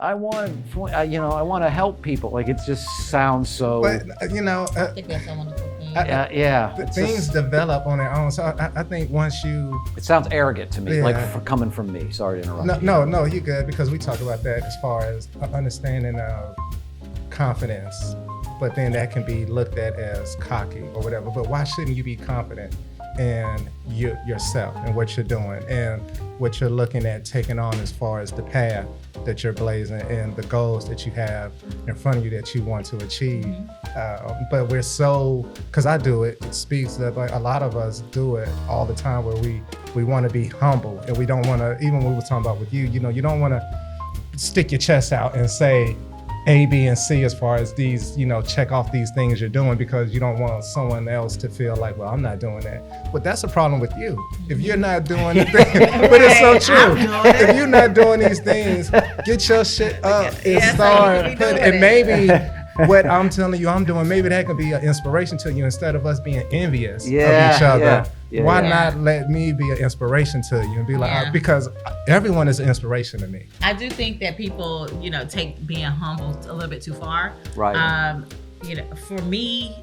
I want I want to help people. Like, it just sounds so. But I think that's a wonderful thing. Yeah. things develop on their own. So I think once you It sounds arrogant to me, Yeah. like for coming from me. Sorry to interrupt. no, you're good, because we talk about that as far as understanding confidence, but then that can be looked at as cocky or whatever. But why shouldn't you be confident in yourself and what you're doing and what you're looking at taking on as far as the path that you're blazing and the goals that you have in front of you that you want to achieve. But we're so, because I do it speaks that like a lot of us do it all the time, where we want to be humble, and we don't want to, even when we were talking about with you don't want to stick your chest out and say A, B, and C as far as these, check off these things you're doing, because you don't want someone else to feel like, well, I'm not doing that. But that's a problem with you. If you're not doing the thing, but it's so true. If you're not doing these things, get your shit up and start putting, and maybe what I'm telling you I'm doing, maybe that could be an inspiration to you, instead of us being envious of each other. Why not let me be an inspiration to you and be like, because everyone is an inspiration to me. I do think that people, take being humble a little bit too far. Right. For me,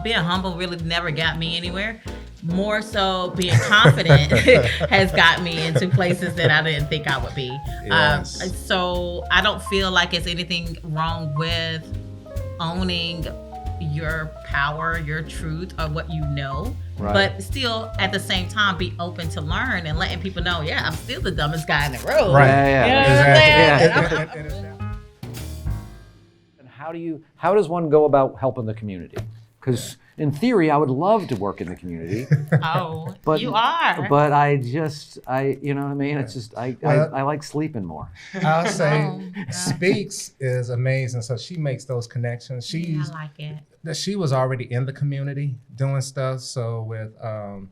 being humble really never got me anywhere. More so, being confident has got me into places that I didn't think I would be. Yes. So I don't feel like it's anything wrong with owning your power, your truth, or what you know. Right. But still, at the same time, be open to learn and letting people know, I'm still the dumbest guy in the room. Right. Yeah. You know what I'm saying? And how does one go about helping the community? Because in theory, I would love to work in the community. Oh, But you are. But you know what I mean? It's just I like sleeping more. I'll say Oh, God. Speaks is amazing. So she makes those connections. I like it. She was already in the community doing stuff. So with her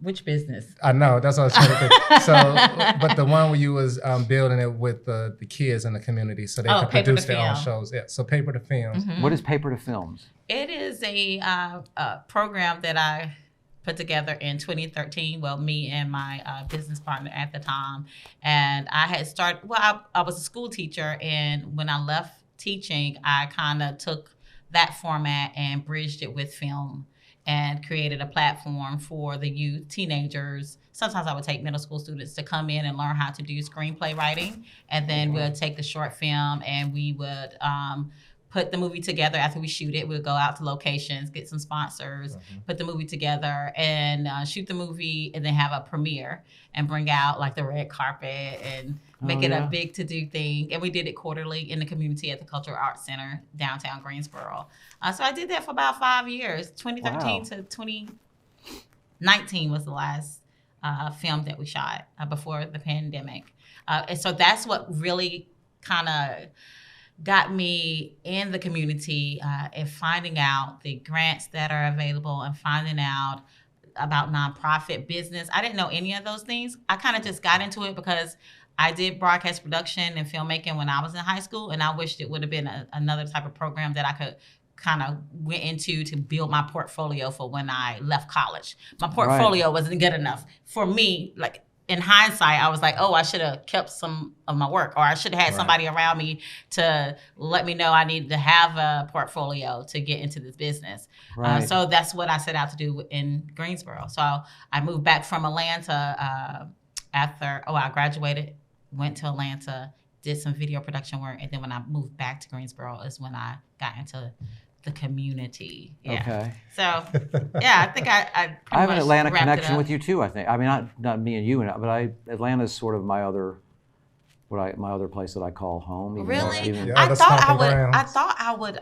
Which business? I know, that's what I was trying to think. So, but the one where you was building it with the kids in the community, so they can Paper produce to their own Film. shows. Yeah, so Paper to Films. Mhm. What is Paper to Films? It is a program that I put together in 2013. Well, me and my business partner at the time. And I had started, I was a school teacher. And when I left teaching, I kind of took that format and bridged it with film and created a platform for the youth, teenagers. Sometimes I would take middle school students to come in and learn how to do screenplay writing. And then we'll take the short film and we would put the movie together. After we shoot it, we'll go out to locations, get some sponsors, put the movie together and shoot the movie, and then have a premiere and bring out like the red carpet and make it a big to-do thing. And we did it quarterly in the community at the Cultural Arts Center, downtown Greensboro. So I did that for about 5 years. 2013 to 2019 was the last film that we shot before the pandemic. And so that's what really kind of got me in the community and finding out the grants that are available and finding out about nonprofit business. I didn't know any of those things. I kind of just got into it because I did broadcast production and filmmaking when I was in high school, and I wished it would have been another type of program that I could kind of went into to build my portfolio for when I left college. My portfolio wasn't good enough for me. Like, in hindsight, I was like, I should have kept some of my work, or I should have had somebody around me to let me know I needed to have a portfolio to get into this business. Right. So that's what I set out to do in Greensboro. So I moved back from Atlanta after I graduated, went to Atlanta, did some video production work, and then when I moved back to Greensboro is when I got into the community. Yeah. Okay. So, I think I I have an Atlanta wrapped it connection up. with you too. I think. I mean, not me and you, but Atlanta's sort of my other place that I call home. Really? Yeah, I the thought I stomping would. grounds. I thought I would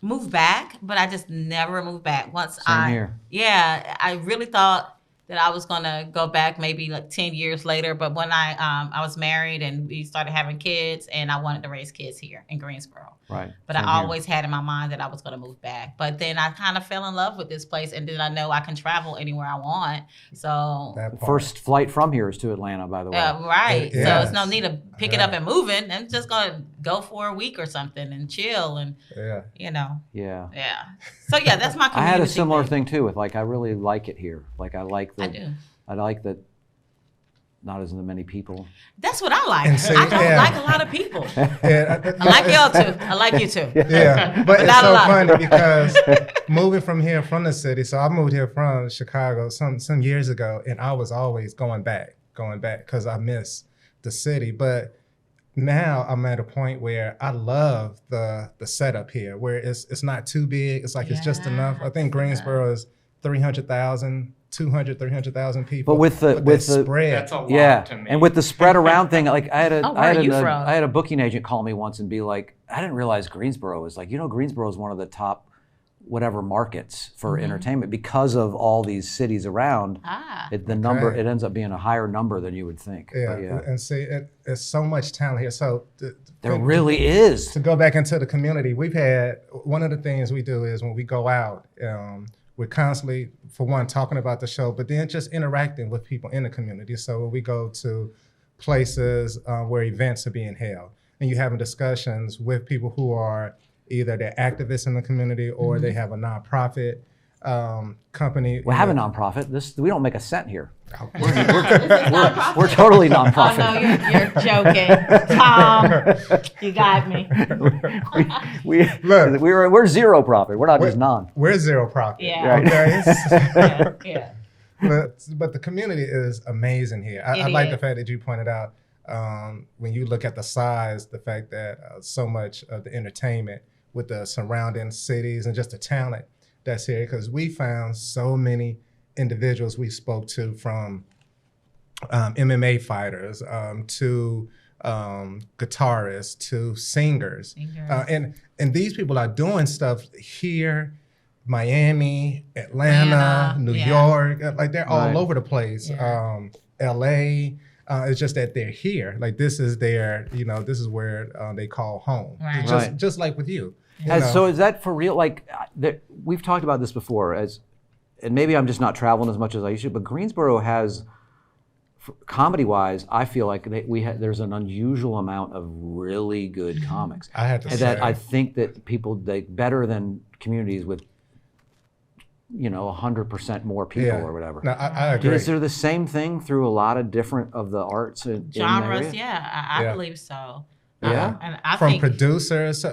move back, but I just never moved back. Same here. Yeah, I really thought that I was gonna go back maybe like 10 years later. But when I was married and we started having kids, and I wanted to raise kids here in Greensboro. Right. But Same I here. always had in my mind that I was going to move back. But then I kind of fell in love with this place, and then I know I can travel anywhere I want. So, That part. First flight from here is to Atlanta, by the way. right. Yes. So it's no need to pick it up and move it. I'm just going to go for a week or something and chill and, Yeah. Yeah. yeah. So, that's my community. I had a similar thing too. With I really like it here. Like I like I do. I like that. not as many people. That's what I like. And see, I don't yeah. like a lot of people. Yeah, I like y'all too. I like you too. Yeah, but it's not a so lot. funny because moving from here, from the city, so I moved here from Chicago some years ago, and I was always going back because I miss the city. But now I'm at a point where I love the setup here, where it's not too big. It's like it's just enough. I think Greensboro is 300,000, 300,000 people. But with the spread, That's a lot yeah, to me. and with the spread around thing, like I had Oh, where are you from? I had a booking agent call me once and be like, I didn't realize Greensboro was like, Greensboro is one of the top whatever markets for entertainment because of all these cities around. Number it ends up being a higher number than you would think. yeah, But yeah. and see, it's so much talent here. So There really is. to go back into the community, we've had one of the things we do is when we go out, we're constantly, for one, talking about the show, but then just interacting with people in the community. So when we go to places where events are being held, and you're having discussions with people who are either they're activists in the community or they have a nonprofit company. We have a nonprofit. We don't make a cent here. Nonprofit? We're totally Oh nonprofit. no, you're joking, Tom. You got me. Look. We're zero profit. We're not just non. We're zero profit. Yeah. Right. Okay? Yeah. But the community is amazing here. I It like is. the fact that you pointed out when you look at the size, the fact that so much of the entertainment with the surrounding cities and just the talent that's here, because we found so many individuals we spoke to, from MMA fighters to guitarists to singers. And these people are doing stuff here, Miami, Atlanta, New York, like they're all over the place. Yeah. LA. It's just that they're here. Like this is their, this is where they call home. Right. Just like with you. So is that for real? Like we've talked about this before, and maybe I'm just not traveling as much as I used to, but Greensboro has, comedy-wise, I feel like there's an unusual amount of really good comics. I have to And say. that I think that people, better than communities with 100% more people or whatever. No, I agree. Is there the same thing through a lot of different of the arts in the Genres, area? yeah, I Yeah. believe so. Yeah. And I From think producers,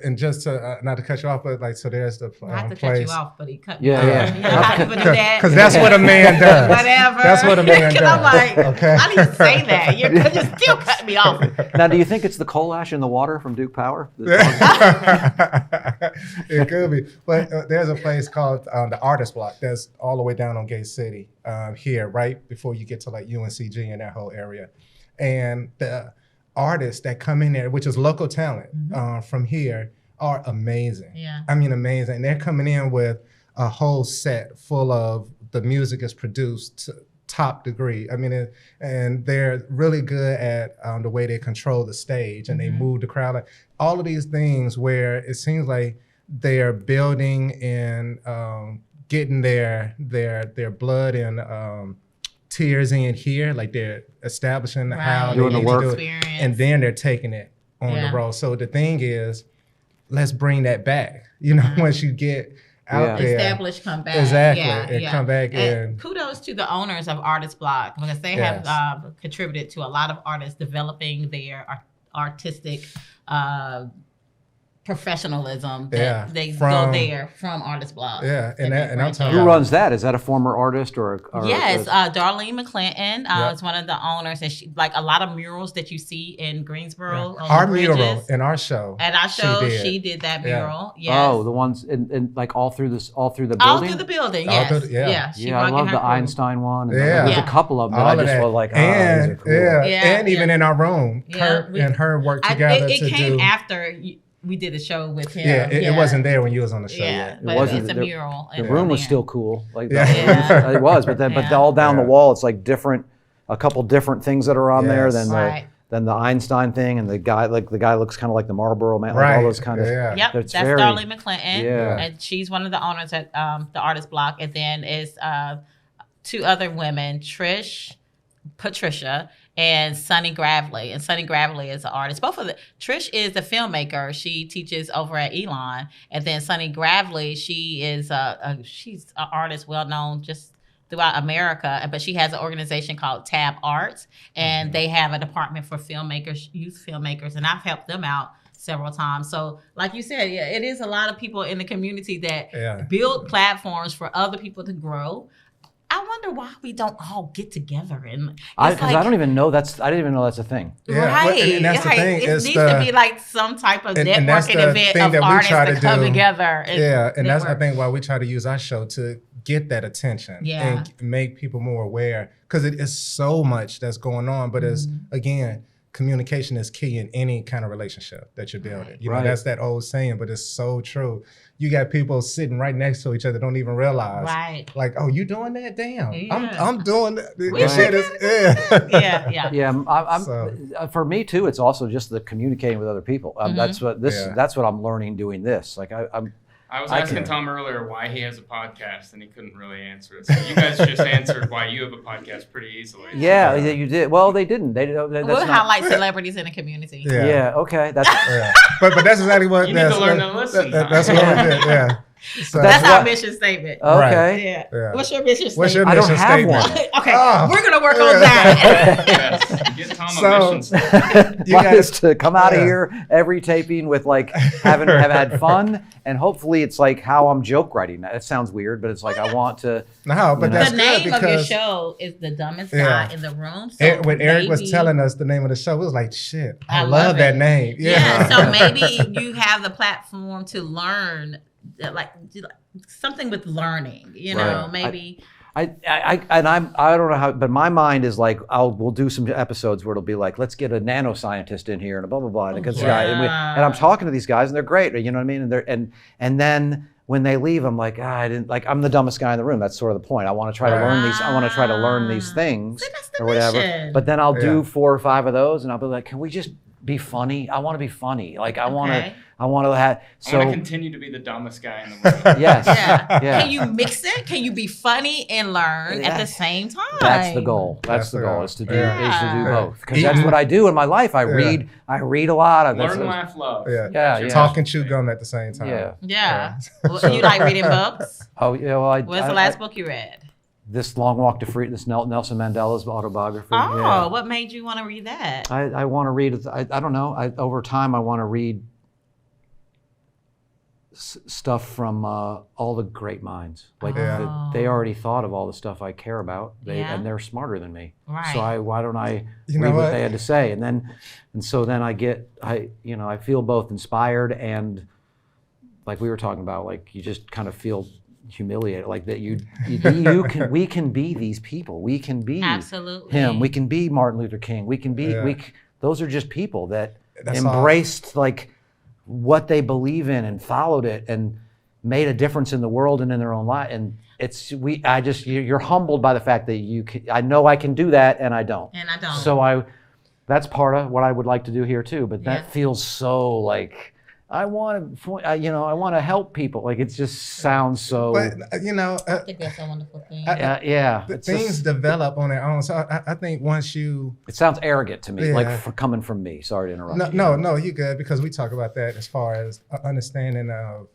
and just to, not to cut you off, but like, so there's the not to cut place. you off, but he cut me Yeah, off. yeah. You know how people do that? Because that's what a man does. Whatever. That's what a man does. I'm like, Okay. I didn't say that. You're still cutting me off. Now, do you think it's the coal ash in the water from Duke Power? It could be. But there's a place called the Artist Block that's all the way down on Gate City here, right before you get to like UNCG and that whole area. And the artists that come in there, which is local talent from here, are amazing. Yeah. I mean, amazing. And they're coming in with a whole set full of the music is produced to top degree. I mean, and they're really good at the way they control the stage and they move the crowd. Like, all of these things where it seems like they're building and getting their blood and tears in here, like they're establishing how they Doing the need work. to do it, and then they're taking it on the road. So the thing is, let's bring that back. Once you get out there, Established, come back. Exactly, Yeah, and come back and kudos to the owners of Artist Block, because they have contributed to a lot of artists developing their artistic professionalism that they go there from Artist Block. Yeah, and I'm talking Who about runs that? Is that a former artist or Yes, Darlene McClinton is one of the owners, and she, like a lot of murals that you see in Greensboro. On our the mural bridges. in our show. At our show, did. she did that Yeah. mural. Yes. Oh, the ones in like all through the building. all through the building. All Yes. through the- yeah. She Yeah, I worked in love her the crew. Einstein one. And Yeah. There's Yeah. a couple of them All that I of just that. was like, oh, these are cool. and even in our room, Yeah, Kurt we- and her worked together It to came do. after we did a show with him. Yeah, it wasn't there when you was on the show Yeah, yet. but wasn't. it's a The- mural. The in room was there. still cool. Like Yeah. it was, but Yeah. all down the Yeah. wall, it's like a couple different things that are on there Yes. than the Einstein thing, and the guy looks kind of like the Marlboro Man, like Right. all those kind of. Yeah. Yep, That's that's very- Darlene McClinton. Yeah. And she's one of the owners at the Artist Block. And then is two other women, Patricia, and Sunny Gravely. And Sunny Gravely is an artist. Trish is a filmmaker. She teaches over at Elon. And then Sunny Gravely, she is she's an artist well known just throughout America, but she has an organization called Tab Arts, and they have a department for filmmakers, youth filmmakers, and I've helped them out several times. So like you said, yeah, it is a lot of people in the community that build platforms for other people to grow. I wonder why we don't all get together and because I don't even know I didn't even know that's a thing. Right. And that's the thing. It needs to be like some type of networking event of artists to come together. And that's I think why we try to use our show to get that attention and make people more aware, because it is so much that's going on. But it's again, communication is key in any kind of relationship that you're building. You know, that's that old saying, but it's so true. You got people sitting right next to each other, don't even realize. Right. Like, oh, you doing that? Damn. Yeah. I'm doing that. For me too, it's also just the communicating with other people. That's what I'm learning doing this. Like I was asking Tom earlier why he has a podcast, and he couldn't really answer it. So you guys just answered why you have a podcast pretty easily. Yeah, you did. Well, they didn't. We'll highlight celebrities in the community. Yeah. Okay. That's. But that's exactly what. You need to learn to listen. That's what we did. Yeah. So that's our mission statement. Okay. Yeah. What's your mission statement? I don't have one. Okay. We're gonna work on that. Yes. Get Tom a mission statement. Mine is to come out of here every taping with like have had fun, and hopefully it's like how I'm joke writing. That sounds weird, but it's like I want to. No, but that's the name of your show is The Dumbest Guy in the Room. So when Eric was telling us the name of the show, it was like, shit, I love that name. Yeah. So maybe you have the platform to learn. Like something with learning, you know, maybe. I don't know how, but my mind is like, we'll do some episodes where it'll be like, let's get a nanoscientist in here and blah blah blah, and I'm talking to these guys and they're great, you know what I mean, and then when they leave, I'm like, I'm the dumbest guy in the room. That's sort of the point. I want to try to learn these. I want to try to learn these things or whatever. Mission. But then I'll do 4 or 5 of those, and I'll be like, can we just be funny? I want to be funny. Like I want to have. So I want to continue to be the dumbest guy in the room. Yes. Yeah. Can you mix it? Can you be funny and learn at the same time? That's the goal. That's the goal. Is to do both. Because that's what I do in my life. I read a lot of. Learn, laugh, love. Yeah. Talk and chew gum at the same time. Yeah. Well, you like reading books? Oh yeah. Well, what's the last book you read? This Long Walk to Freedom, this Nelson Mandela's autobiography. Oh, what made you want to read that? I want to read, I don't know, over time I want to read stuff from all the great minds. Like they already thought of all the stuff I care about, and they're smarter than me. Right. So why don't I read what they had to say? And so then I feel both inspired and, like we were talking about, like you just kind of feel humiliated, like that we can be these people. We can be him. We can be Martin Luther King. We can be those are just people that embraced like what they believe in and followed it and made a difference in the world and in their own life. And you're humbled by the fact that I know I can do that and I don't. So that's part of what I would like to do here too. But that feels so like. I want to help people. Like it just sounds so. But I think that's a wonderful thing. Things develop on their own. So I think once you. It sounds arrogant to me, like for coming from me. Sorry to interrupt. No, you good, because we talk about that as far as understanding of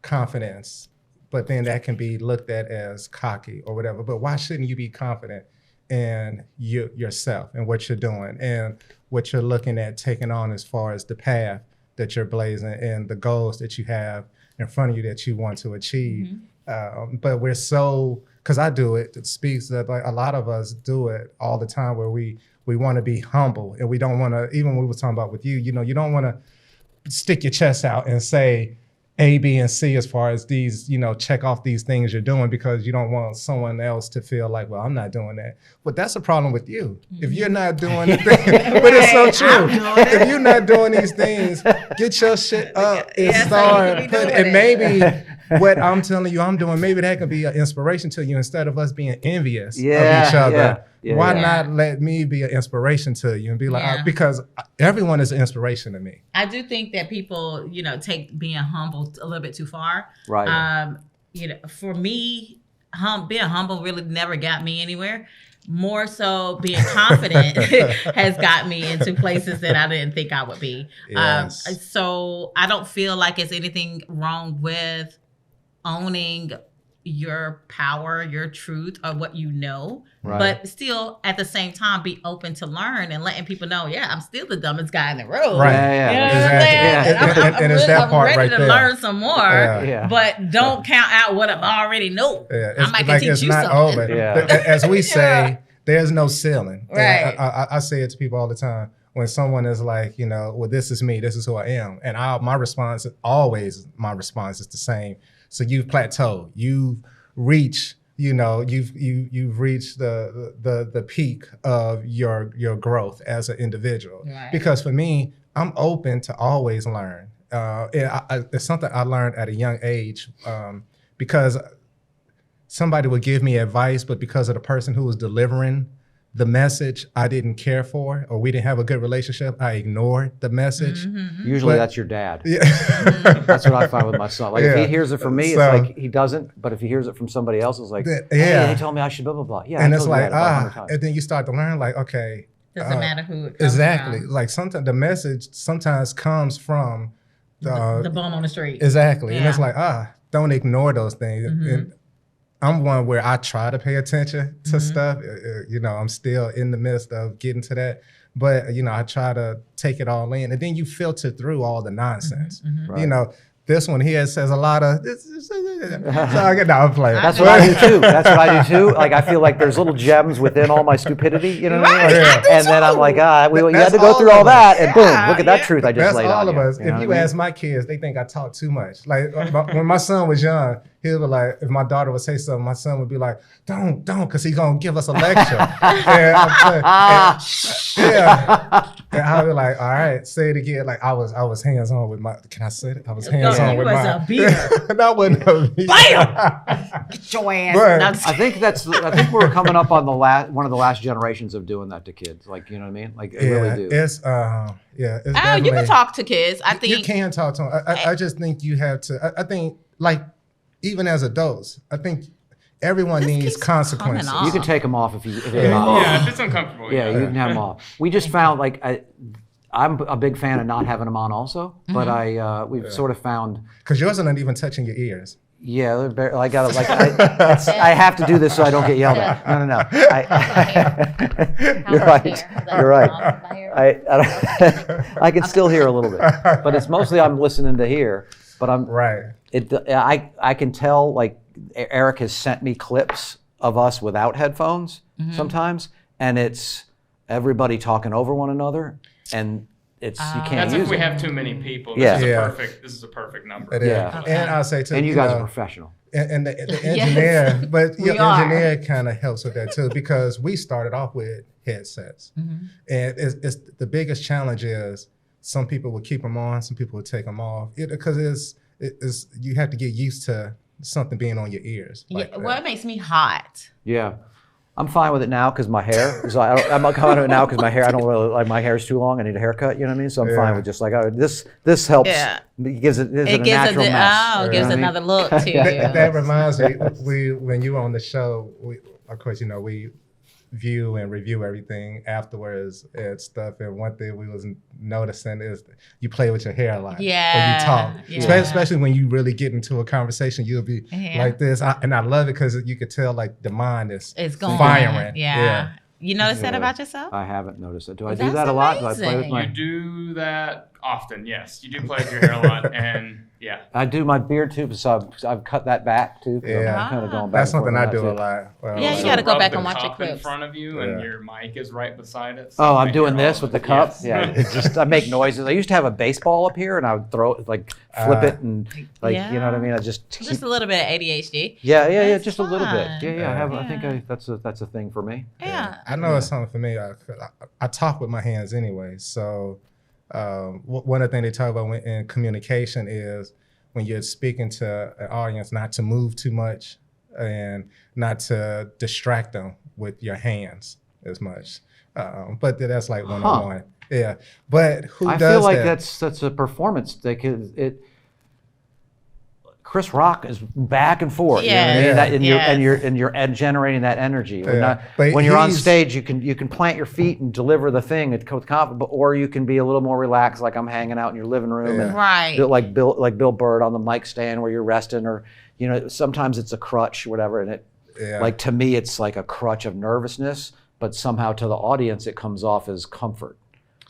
confidence, but then that can be looked at as cocky or whatever. But why shouldn't you be confident in yourself and what you're doing and what you're looking at taking on as far as the path that you're blazing and the goals that you have in front of you that you want to achieve. But we're so, because I do it, it speaks that like a lot of us do it all the time where we want to be humble and we don't want to, even when we were talking about with you don't want to stick your chest out and say A, B, and C as far as these, check off these things you're doing, because you don't want someone else to feel like, well, I'm not doing that. But that's a problem with you. If you're not doing the thing, but it's so true. If you're not doing these things, get your shit up and start. And maybe what I'm telling you I'm doing, maybe that could be an inspiration to you instead of us being envious of each other. Why not let me be an inspiration to you and be like, because everyone is an inspiration to me. I do think that people, take being humble a little bit too far. Right. For me, being humble really never got me anywhere. More so being confident has got me into places that I didn't think I would be. Yes. So I don't feel like it's anything wrong with owning your power, your truth, or what you know, Right. but still at the same time be open to learn and letting people know, yeah, I'm still the dumbest guy in the room. Right. Yeah, You know yeah. what I'm saying? Exactly. I'm And it's that I'm part ready right to there. learn some more, Yeah. Yeah. but don't count out what I already know. Yeah, I might can like teach it's you not something. over. Yeah. As we say, there's no ceiling. And Right. I say it to people all the time. When someone is like, well, this is me, this is who I am, and my response is the same. So you've plateaued, you've reached, you've reached the peak of your growth as an individual. Right. Because for me, I'm open to always learn. It's something I learned at a young age, because somebody would give me advice, but because of the person who was delivering the message I didn't care for, or we didn't have a good relationship, I ignored the message. Mm-hmm. Usually But- that's your dad. Yeah. That's what I find with my son. Like if Yeah. he hears it from me, So- it's like he doesn't. But if he hears it from somebody else, it's like, Yeah. hey, he told me I should blah blah blah. Yeah, And I it's told you like, that about 100 times. and then you start to learn, like, okay. Doesn't matter who it comes Exactly. from. Like sometimes the message sometimes comes from The bum on the street. exactly. And it's Yeah. like, don't ignore those things. Mhm. And I'm one where I try to pay attention to Mhm. stuff. I'm still in the midst of getting to that. But, I try to take it all in. And then you filter through all the nonsense. Mhm. Right. This one here says a lot of, so I'm playing. That's what I do too. That's what I do too. Like I feel like there's little gems within all my stupidity. You know what I mean? Right, Like, I do and then I'm too. like, you had That's to go through all all of that, us. and boom, Yeah, look at that yeah. truth I just That's laid all on of you. us. You know If what you I mean? ask my kids, they think I talk too much. Like when my son was young, he would be like, if my daughter would say something, my son would be like, don't, because he's gonna give us a lecture. And I would be like, all right, say it again. Like I was hands on with my. Can I say it? I was hands on You with was my. a beater. That wasn't a beater. Get your ass. But- No, I'm just I think we're coming up on one of the last generations of doing that to kids. Like, you know what I mean? Like, I really do. It's It's Oh, you definitely- can talk to kids. I think you can talk to them. I just think you have to. I think, like, even as adults, I think everyone This needs keeps consequences. coming You can off. take them off if you. Yeah. Yeah, if it's uncomfortable. Yeah, you can have them off. We just found like I'm a big fan of not having them on also, but we've sort of found. Because yours are not even touching your ears. Yeah, they're I gotta like I have to do this so I don't get yelled at. No. You're right. You're right. I can still hear a little bit, but it's mostly I'm listening to hear. But Right. I can tell like Eric has sent me clips of us without headphones sometimes, and it's everybody talking over one another, and it's you can't That's use if we it. have too many people. Yeah. This is a perfect number. It is. Yeah. And I'll say too. And you guys are professional. and the Yes. engineer, but your We are. engineer kind of helps with that too, because we started off with headsets, and it's the biggest challenge is some people will keep them on, some people will take them off, because it's you have to get used to something being on your ears. Like Well, it makes me hot. Yeah. I'm fine with it now because my hair. So I'm coming to it now because my hair. I don't really like my hair is too long. I need a haircut. You know what I mean? So I'm fine Yeah. with just like this helps. Yeah. It gives it It a gives natural mess. it You know gives what I mean? another look to you. that reminds me, when you were on the show, of course, we view and review everything afterwards and stuff. And one thing we was noticing is you play with your hair a lot. Yeah, When you talk. yeah. Especially when you really get into a conversation, you'll be Yeah. like this. And I love it because you could tell like the mind is It's going. firing. Yeah. You notice that Yeah. about yourself? I haven't noticed it. Do I do That's that a lot? Do I play with amazing. my? You do that often, yes. You do play with your hair a lot, and yeah. I do my beard too, so I've cut that back too. 'Cause Yeah. I'm kind of going back. That's and forth something on I that do too. a lot. Well, Yeah, you Also gotta go rub back the and watch your cup in clips. front of you, Yeah. and your mic is right beside it. so Oh, you I'm can doing hear all this of with the it. cup. Yes. Yeah, it's just I make noises. I used to have a baseball up here, and I would throw it, like flip it, and like you know what I mean. I just keep, Just a little bit of ADHD. yeah, That's just a little bit. fun. Yeah. I think Yeah. that's a thing for me. Yeah. I know it's something for me. I talk with my hands anyway. So one of the things they talk about in communication is when you're speaking to an audience, not to move too much and not to distract them with your hands as much. But that's like one-on-one. Yeah. But who I does feel like that? that's a performance. Chris Rock is back and forth. You know what I mean? Yes, That, yes. and you're generating that energy. Yeah. But When you're on he's- stage, you can plant your feet and deliver the thing with confidence, or you can be a little more relaxed, like I'm hanging out in your living room, and Right. like Bill Bird on the mic stand where you're resting, or sometimes it's a crutch, whatever. And like to me, it's like a crutch of nervousness, but somehow to the audience, it comes off as comfort.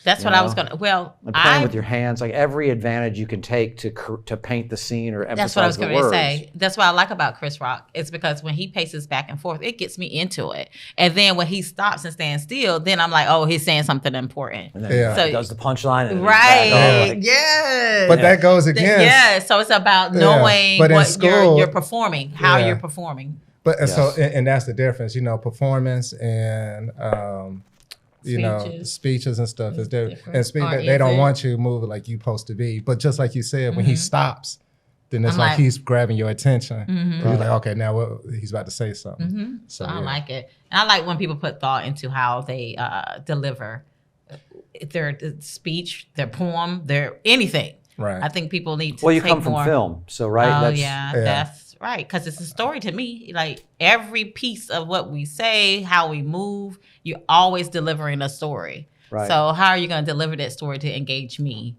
That's what I was gonna. Well, And playing with your hands, like every advantage you can take to paint the scene or emphasize that's what I was the going to words. say. That's what I like about Chris Rock. It's because when he paces back and forth, it gets me into it. And then when he stops and stands still, then I'm like, oh, he's saying something important. And then So- he does the punchline. And Right. back off, Yes. But that goes against. Yeah. So it's about knowing But in what school- you're performing, how Yeah. you're performing. But and so, Yes. and that's the difference, performance and Speeches. speeches and stuff is different. different. And speak Or that they is don't it? want you moving like you supposed to be. But just like you said, when he stops, then it's I'm like like- he's grabbing your attention. Mhm. You're like, okay, now he's about to say something. So So I yeah. like it. And I like when people put thought into how they deliver their speech, their poem, their anything. Right. I think people need to Well, you take come from more. film, so right. Oh that's, yeah, Yeah. that's right. Because it's a story to me. Like every piece of what we say, how we move, you're always delivering a story. Right. So how are you going to deliver that story to engage me?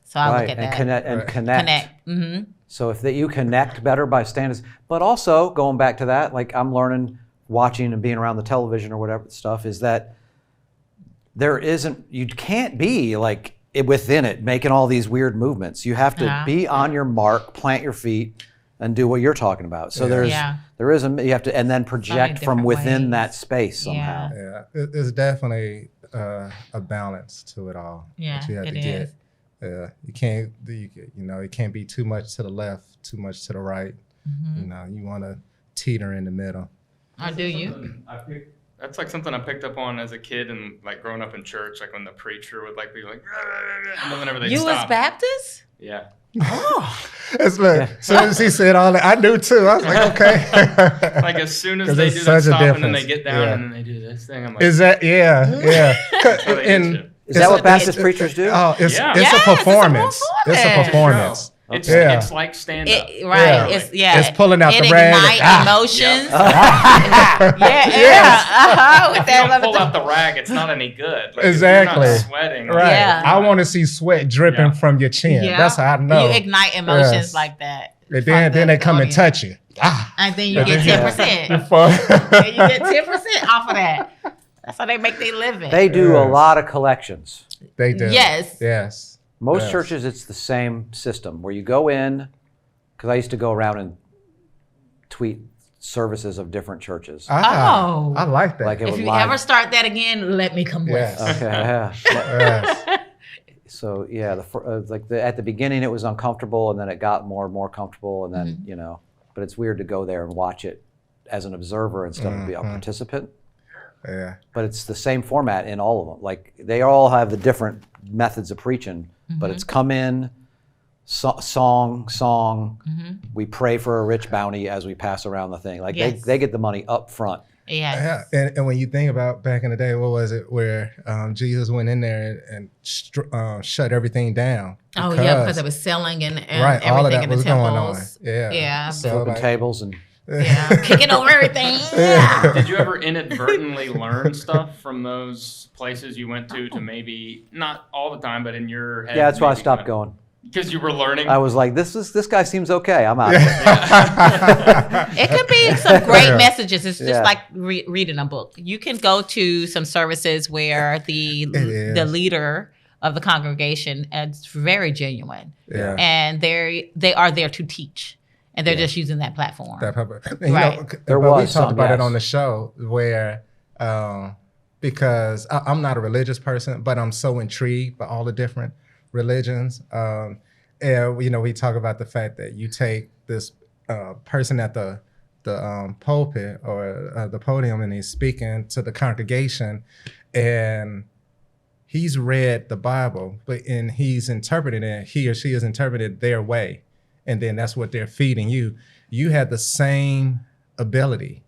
So I right. look at and that. connect and Right. connect. Mm-hmm. So if you connect better by standards, but also going back to that, like I'm learning, watching and being around the television or whatever stuff, is that you can't be like within it making all these weird movements. You have to Yeah. be on your mark, plant your feet, and do what you're talking about. So Yeah. you have to, and then project from different within ways. that space somehow. Yeah. It's definitely a balance to it all. Yeah, that you have it to is. get. You can't, it can't be too much to the left, too much to the right. Mm-hmm. You want to teeter in the middle. Or do you? That's like something I picked up on as a kid and like growing up in church, like when the preacher would like be like, and then whenever they You was stop. Baptist? Yeah. Oh. It's like, as soon as he said all that, I knew too. I was like, okay. Like as soon as 'Cause they there's do such a that stop and then they difference. get down Yeah. and then they do this thing, I'm like, Is that, yeah. That's how they get you. Is that what Baptist preachers do? Oh, it's Yeah. it's Yes, a it's a performance. It's a performance. performance. It's, Yeah. it's like stand up. Right. Yeah. It's It's pulling out it the rag and- ignite emotions. Yes. With If you don't that pull out the rag, it's not any good. Like, Exactly. If you're not sweating. Right. Yeah. I want to see sweat dripping Yeah. from your chin. That's how I know. You ignite emotions Yes. like that. And from then the they come and audience. touch you. And then you And get then- 10%. Before- And you get 10% off of that. That's how they make their living. They do a Yes. lot of collections. They do. Yes. Yes. Most Yes. churches, it's the same system where you go in, because I used to go around and tweet services of different churches. Oh. I like that. Like it If would you line- ever start that again, let me come Yes. with. Okay, yeah. Yes. So yeah, at the beginning it was uncomfortable, and then it got more and more comfortable, and then Mm-hmm. but it's weird to go there and watch it as an observer instead of be a participant. Yeah. But it's the same format in all of them. Like they all have the different methods of preaching, but it's come in, song. We pray for a rich bounty as we pass around the thing. Like Yes. they get the money up front. Yes. Yeah, and when you think about back in the day, what was it where Jesus went in there and shut everything down? Oh yeah, because it was selling and right, all of everything that in the was going on. temples. Yeah, Yeah. So Flipping like, tables and Yeah, kicking over everything. Yeah. Did you ever inadvertently learn stuff from those places you went to maybe, not all the time, but in your head? yeah, that's why I stopped going. Because you were learning? I was like, this guy seems okay. I'm out. It could be some great messages. It's just Yeah. like reading a book. You can go to some services where the is. leader of the congregation is very genuine, Yeah. and they are there to teach, and they're just using that platform. That public. And, Right. There but we was talked some, about it yes. on the show where, because I'm not a religious person, but I'm so intrigued by all the different religions. And we talk about the fact that you take this person at the pulpit or the podium, and he's speaking to the congregation, and he's read the Bible, and he's interpreted it. He or she has interpreted their way, and then that's what they're feeding you. You have the same ability,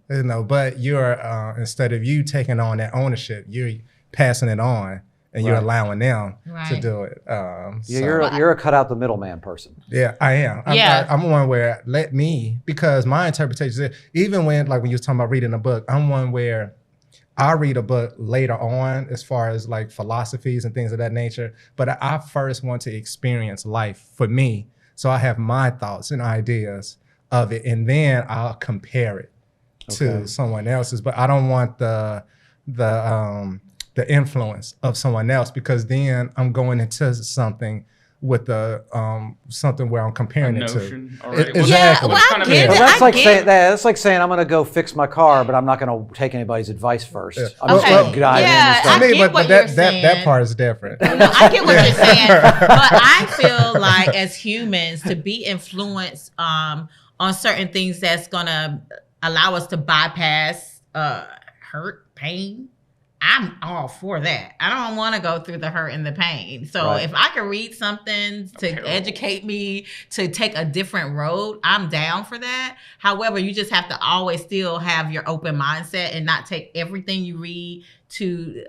but you're instead of you taking on that ownership, you're passing it on, and you're Right. allowing them to Right. do it. Yeah, So- you're a cut out the middleman person. Yeah, I am. I'm one where let me, because my interpretation is, even when you was talking about reading a book, I'm one where I read a book later on as far as like philosophies and things of that nature. But I first want to experience life for me. So I have my thoughts and ideas of it, and then I'll compare it to someone else's. But I don't want the influence of someone else, because then I'm going into something with something where I'm comparing it to. Already. Exactly. Yeah, well, I get Well, it. that's I like get saying it. that's like saying I'm going to go fix my car, but I'm not going to take anybody's advice first. Yeah. I'm just Okay. going to dive in Yeah, and I start. get but what that you're that saying. part is different. No, I get what you're saying, but I feel like as humans to be influenced on certain things that's gonna allow us to bypass hurt, pain. I'm all for that. I don't want to go through the hurt and the pain. So Right. if I can read something to educate me to take a different road, I'm down for that. However, you just have to always still have your open mindset and not take everything you read to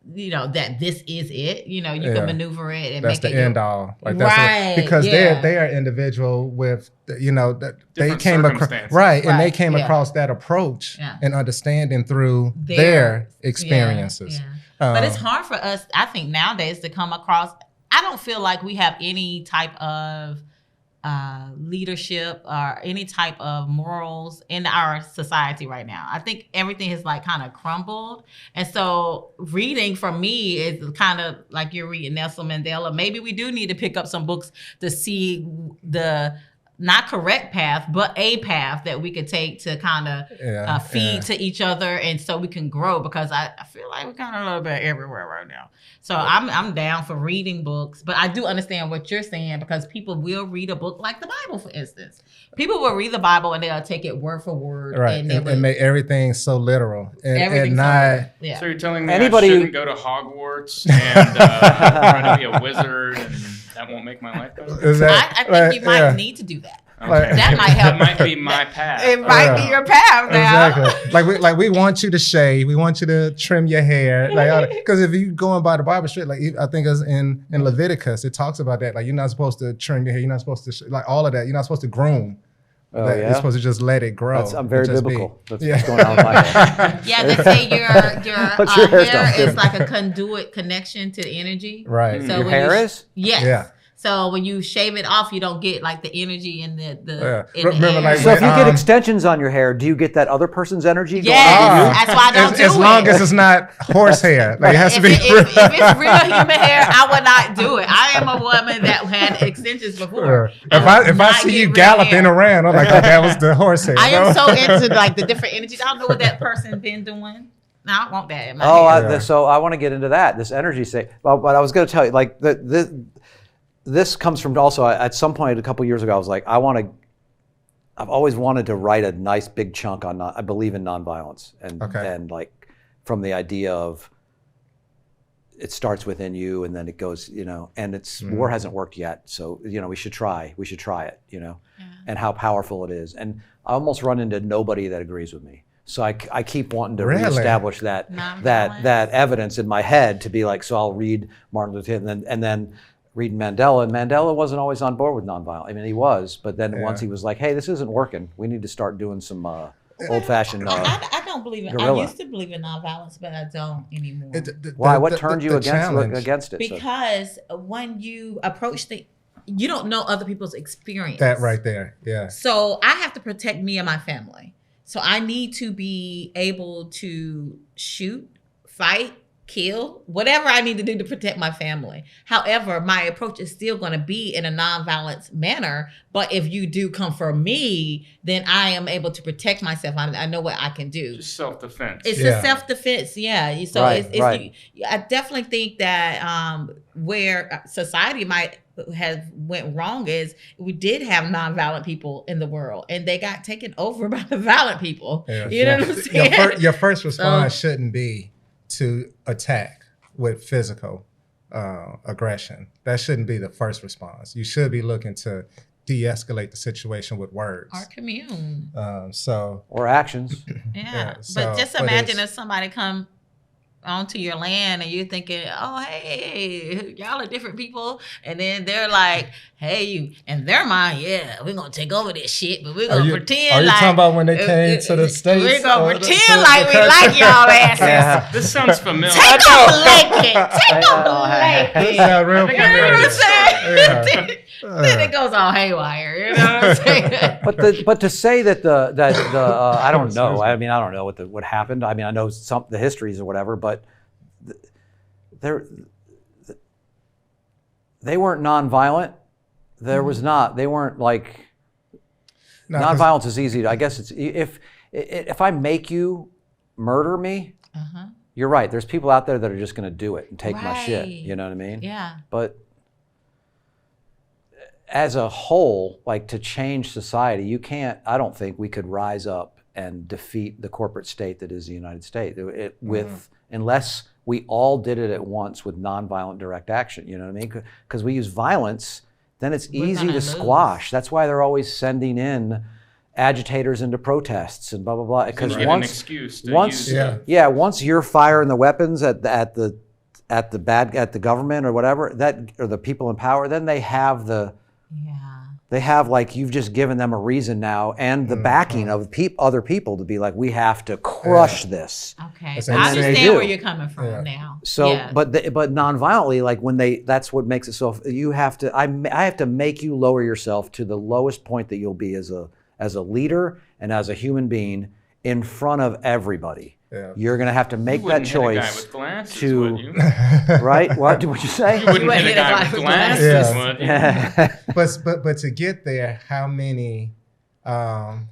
that this is it. You can maneuver it and That's make the it end all. Like Right, because yeah. they are individual with that they Different came across circumstances. and they Right, came yeah. across that approach Yeah. and understanding through their experiences. Yeah. But it's hard for us, I think, nowadays to come across. I don't feel like we have any type of leadership or any type of morals in our society right now. I think everything has kind of crumbled. And so reading for me is kind of like you're reading Nelson Mandela. Maybe we do need to pick up some books to see the not correct path, but a path that we could take to kind of feed to each other, and so we can grow, because I feel like we're kind of a little bit everywhere right now. So I'm down for reading books, but I do understand what you're saying, because people will read a book like the Bible, for instance. People will read the Bible and they'll take it word for word. Right, and make everything so literal. And not... Yeah. So you're telling me Anybody- I shouldn't go to Hogwarts and try to be a wizard, and that won't make my life better? I think you might need to do that. Okay. That might help. That might be my path. It might be your path now. Exactly. We want you to shave. We want you to trim your hair. Because if you going by the Bible straight, I think it's in Leviticus, it talks about that. You're not supposed to trim your hair. You're not supposed to all of that. You're not supposed to groom. Oh, You're supposed to just let it grow. I'm very Just biblical. be. That's what's going on with my hair. Yeah, they say your What's your hair hairstyle? is like a conduit connection to the energy. Right. So Your when hair is? Yes. Yeah. So when you shave it off, you don't get the energy in the in Remember, the air. So if you get extensions on your hair, do you get that other person's energy going Yes, on you? that's why I don't do as it. long as it's not horse hair. It has to be if it's real human hair, I would not do it. I am a woman that had extensions before. If I see you galloping around, I'm like, oh, that was the horse hair. I am so into the different energies. I don't know what that person been doing. No, I want that in my hair. So I want to get into that, this energy state. Well, but I was going to tell you, this comes from also, at some point a couple years ago, I was like, I've always wanted to write a nice big chunk on, I believe in nonviolence. And from the idea of it starts within you and then it goes, and war hasn't worked yet. So, we should try it, and how powerful it is. And I almost run into nobody that agrees with me. So I keep wanting to reestablish that evidence in my head to be like, so I'll read Martin Luther King and then reading Mandela, and Mandela wasn't always on board with nonviolence. I mean, he was, but then once he was like, hey, this isn't working. We need to start doing some old-fashioned I don't believe in guerrilla. I used to believe in nonviolence, but I don't anymore. Why? What turned you against it? Because when you approach you don't know other people's experience. That right there, yeah. So I have to protect me and my family. So I need to be able to shoot, fight, kill, whatever I need to do to protect my family. However, my approach is still going to be in a nonviolent manner. But if you do come for me, then I am able to protect myself. I know what I can do. Just self-defense. It's a self-defense, yeah. So right. I definitely think that where society might have went wrong is we did have nonviolent people in the world, and they got taken over by the violent people. Yeah. You know what I'm saying? Your first response shouldn't be to attack with physical aggression. That shouldn't be the first response. You should be looking to de-escalate the situation with words. Or commune. Or actions. Yeah. so, but just imagine if somebody come onto your land and you're thinking, oh, hey, y'all are different people. And then they're like, hey, you, in their mind, yeah, we're going to take over this shit, but we're going to pretend are you like. talking about when they came to the States? We're going to pretend like we like y'all asses. Yeah. This sounds familiar. Take a blanket. Take a blanket. This sounds real You know what I'm familiar. saying? Then it goes all haywire. You know what I'm saying? But to say that the I don't know. I mean, I don't know what happened. I mean, I know the histories or whatever, but they weren't nonviolent. There was not. They weren't like. No, Nonviolence is easy. I guess it's if I make you murder me, you're right. There's people out there that are just going to do it and take my shit. You know what I mean? Yeah. But as a whole, like to change society, you can't. I don't think we could rise up and defeat the corporate state that is the United States unless we all did it at once with nonviolent direct action. You know what I mean? Because we use violence, then it's easy to squash. That's why they're always sending in agitators into protests and blah blah blah. Because an excuse to use it. Once you're firing the weapons at the government or whatever, or the people in power, then they have like you've just given them a reason now and the backing of other people to be like, we have to crush this. Okay, That's I understand where you're coming from now. So, but nonviolently, like that's what makes it so. You have to. I have to make you lower yourself to the lowest point that you'll be as a leader and as a human being in front of everybody. Yeah. You're going to have to make that choice. Hit a guy with glasses, would you? Right? What did you say? You wouldn't hit a guy with glasses, would you? Yeah. But to get there, how many are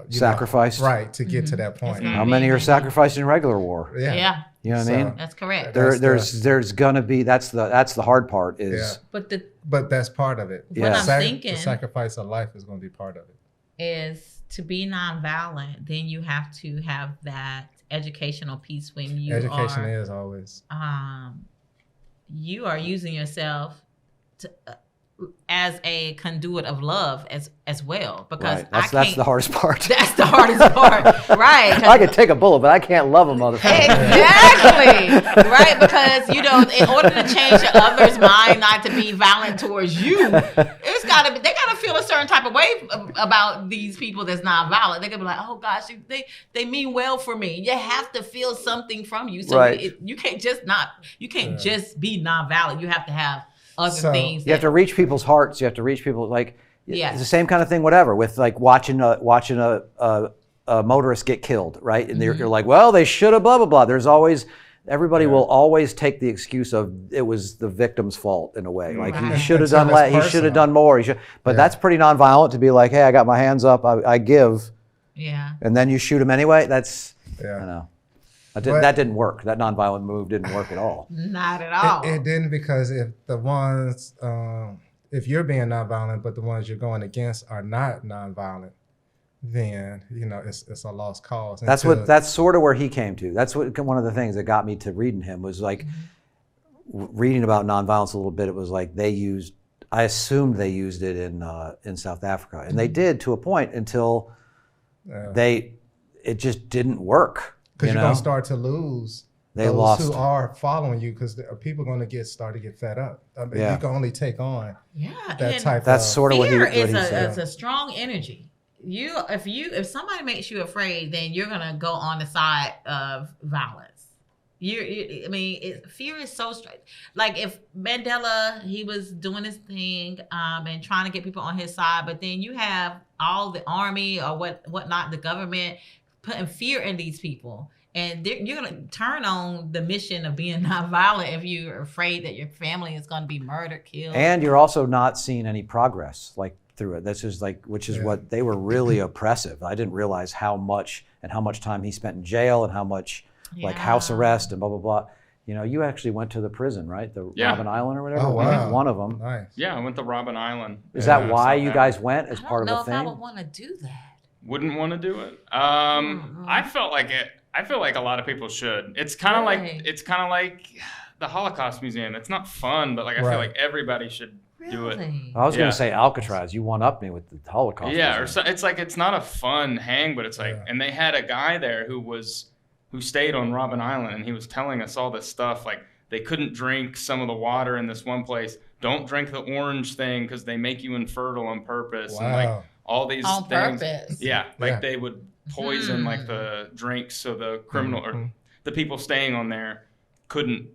sacrificed? Right, to get to that point. How many are sacrificed in regular war? Yeah. You know what I mean? That's correct. There's gonna be that's the hard part is. Yeah. But that's part of it. What I'm thinking, the sacrifice of life is going to be part of it. Is to be nonviolent, then you have to have that educational piece when you education is always. You are using yourself to, as a conduit of love as well, because that's the hardest part. That's the hardest part, right? I could take a bullet, but I can't love a motherfucker. Exactly, right? Because in order to change the other's mind not to be violent towards you, they gotta feel a certain type of way about these people that's not violent. They're gonna be like, oh gosh, they mean well for me. You have to feel something from you, so you can't just be non-violent. You have to have other things. You have to reach people's hearts. You have to reach people it's the same kind of thing, whatever, with like watching a motorist get killed, right? And you're like, well, they should have blah, blah, blah. Everybody will always take the excuse of it was the victim's fault in a way. Like he should have done less, he should have done more. But that's pretty nonviolent to be like, hey, I got my hands up, I give. Yeah. And then you shoot him anyway. That's, I know. That didn't work. That nonviolent move didn't work at all. Not at all. It didn't, because if the ones, if you're being nonviolent, but the ones you're going against are not nonviolent, then it's a lost cause. That's sort of where he came to. That's one of the things that got me to reading him was like reading about nonviolence a little bit. It was like I assumed they used it in South Africa, and they did to a point until it just didn't work. Because you're going to start to lose those who are following you, because people are going to start to get fed up. I mean, you can only take on that type of... That's sort of what he said. It's a strong energy. If somebody makes you afraid, then you're going to go on the side of violence. Fear is so straight. Like if Mandela, he was doing his thing and trying to get people on his side, but then you have all the army or whatnot, the government, putting fear in these people, and you're going to turn on the mission of being nonviolent if you're afraid that your family is going to be murdered, killed. And you're also not seeing any progress through it. That's just which is what they were really oppressive. I didn't realize how much time he spent in jail and how much house arrest and blah, blah, blah. You actually went to the prison, right? The Robben Island or whatever. Oh, wow. One of them. Nice. Yeah, I went to Robben Island. Is that why you guys went as part of the thing? I don't know if I would want to do that. Wouldn't want to do it. I felt like it. I feel like a lot of people should. It's kind of like the Holocaust Museum. It's not fun, but I feel like everybody should do it. I was going to say Alcatraz. You one-upped me with the Holocaust. Yeah, Museum. It's not a fun hang, but it's and they had a guy there who was who stayed on Robben Island, and he was telling us all this stuff. Like, they couldn't drink some of the water in this one place. Don't drink the orange thing because they make you infertile on purpose. Wow. And like all these On things. purpose. Yeah, like they would poison like the drinks so the criminal or the people staying on there couldn't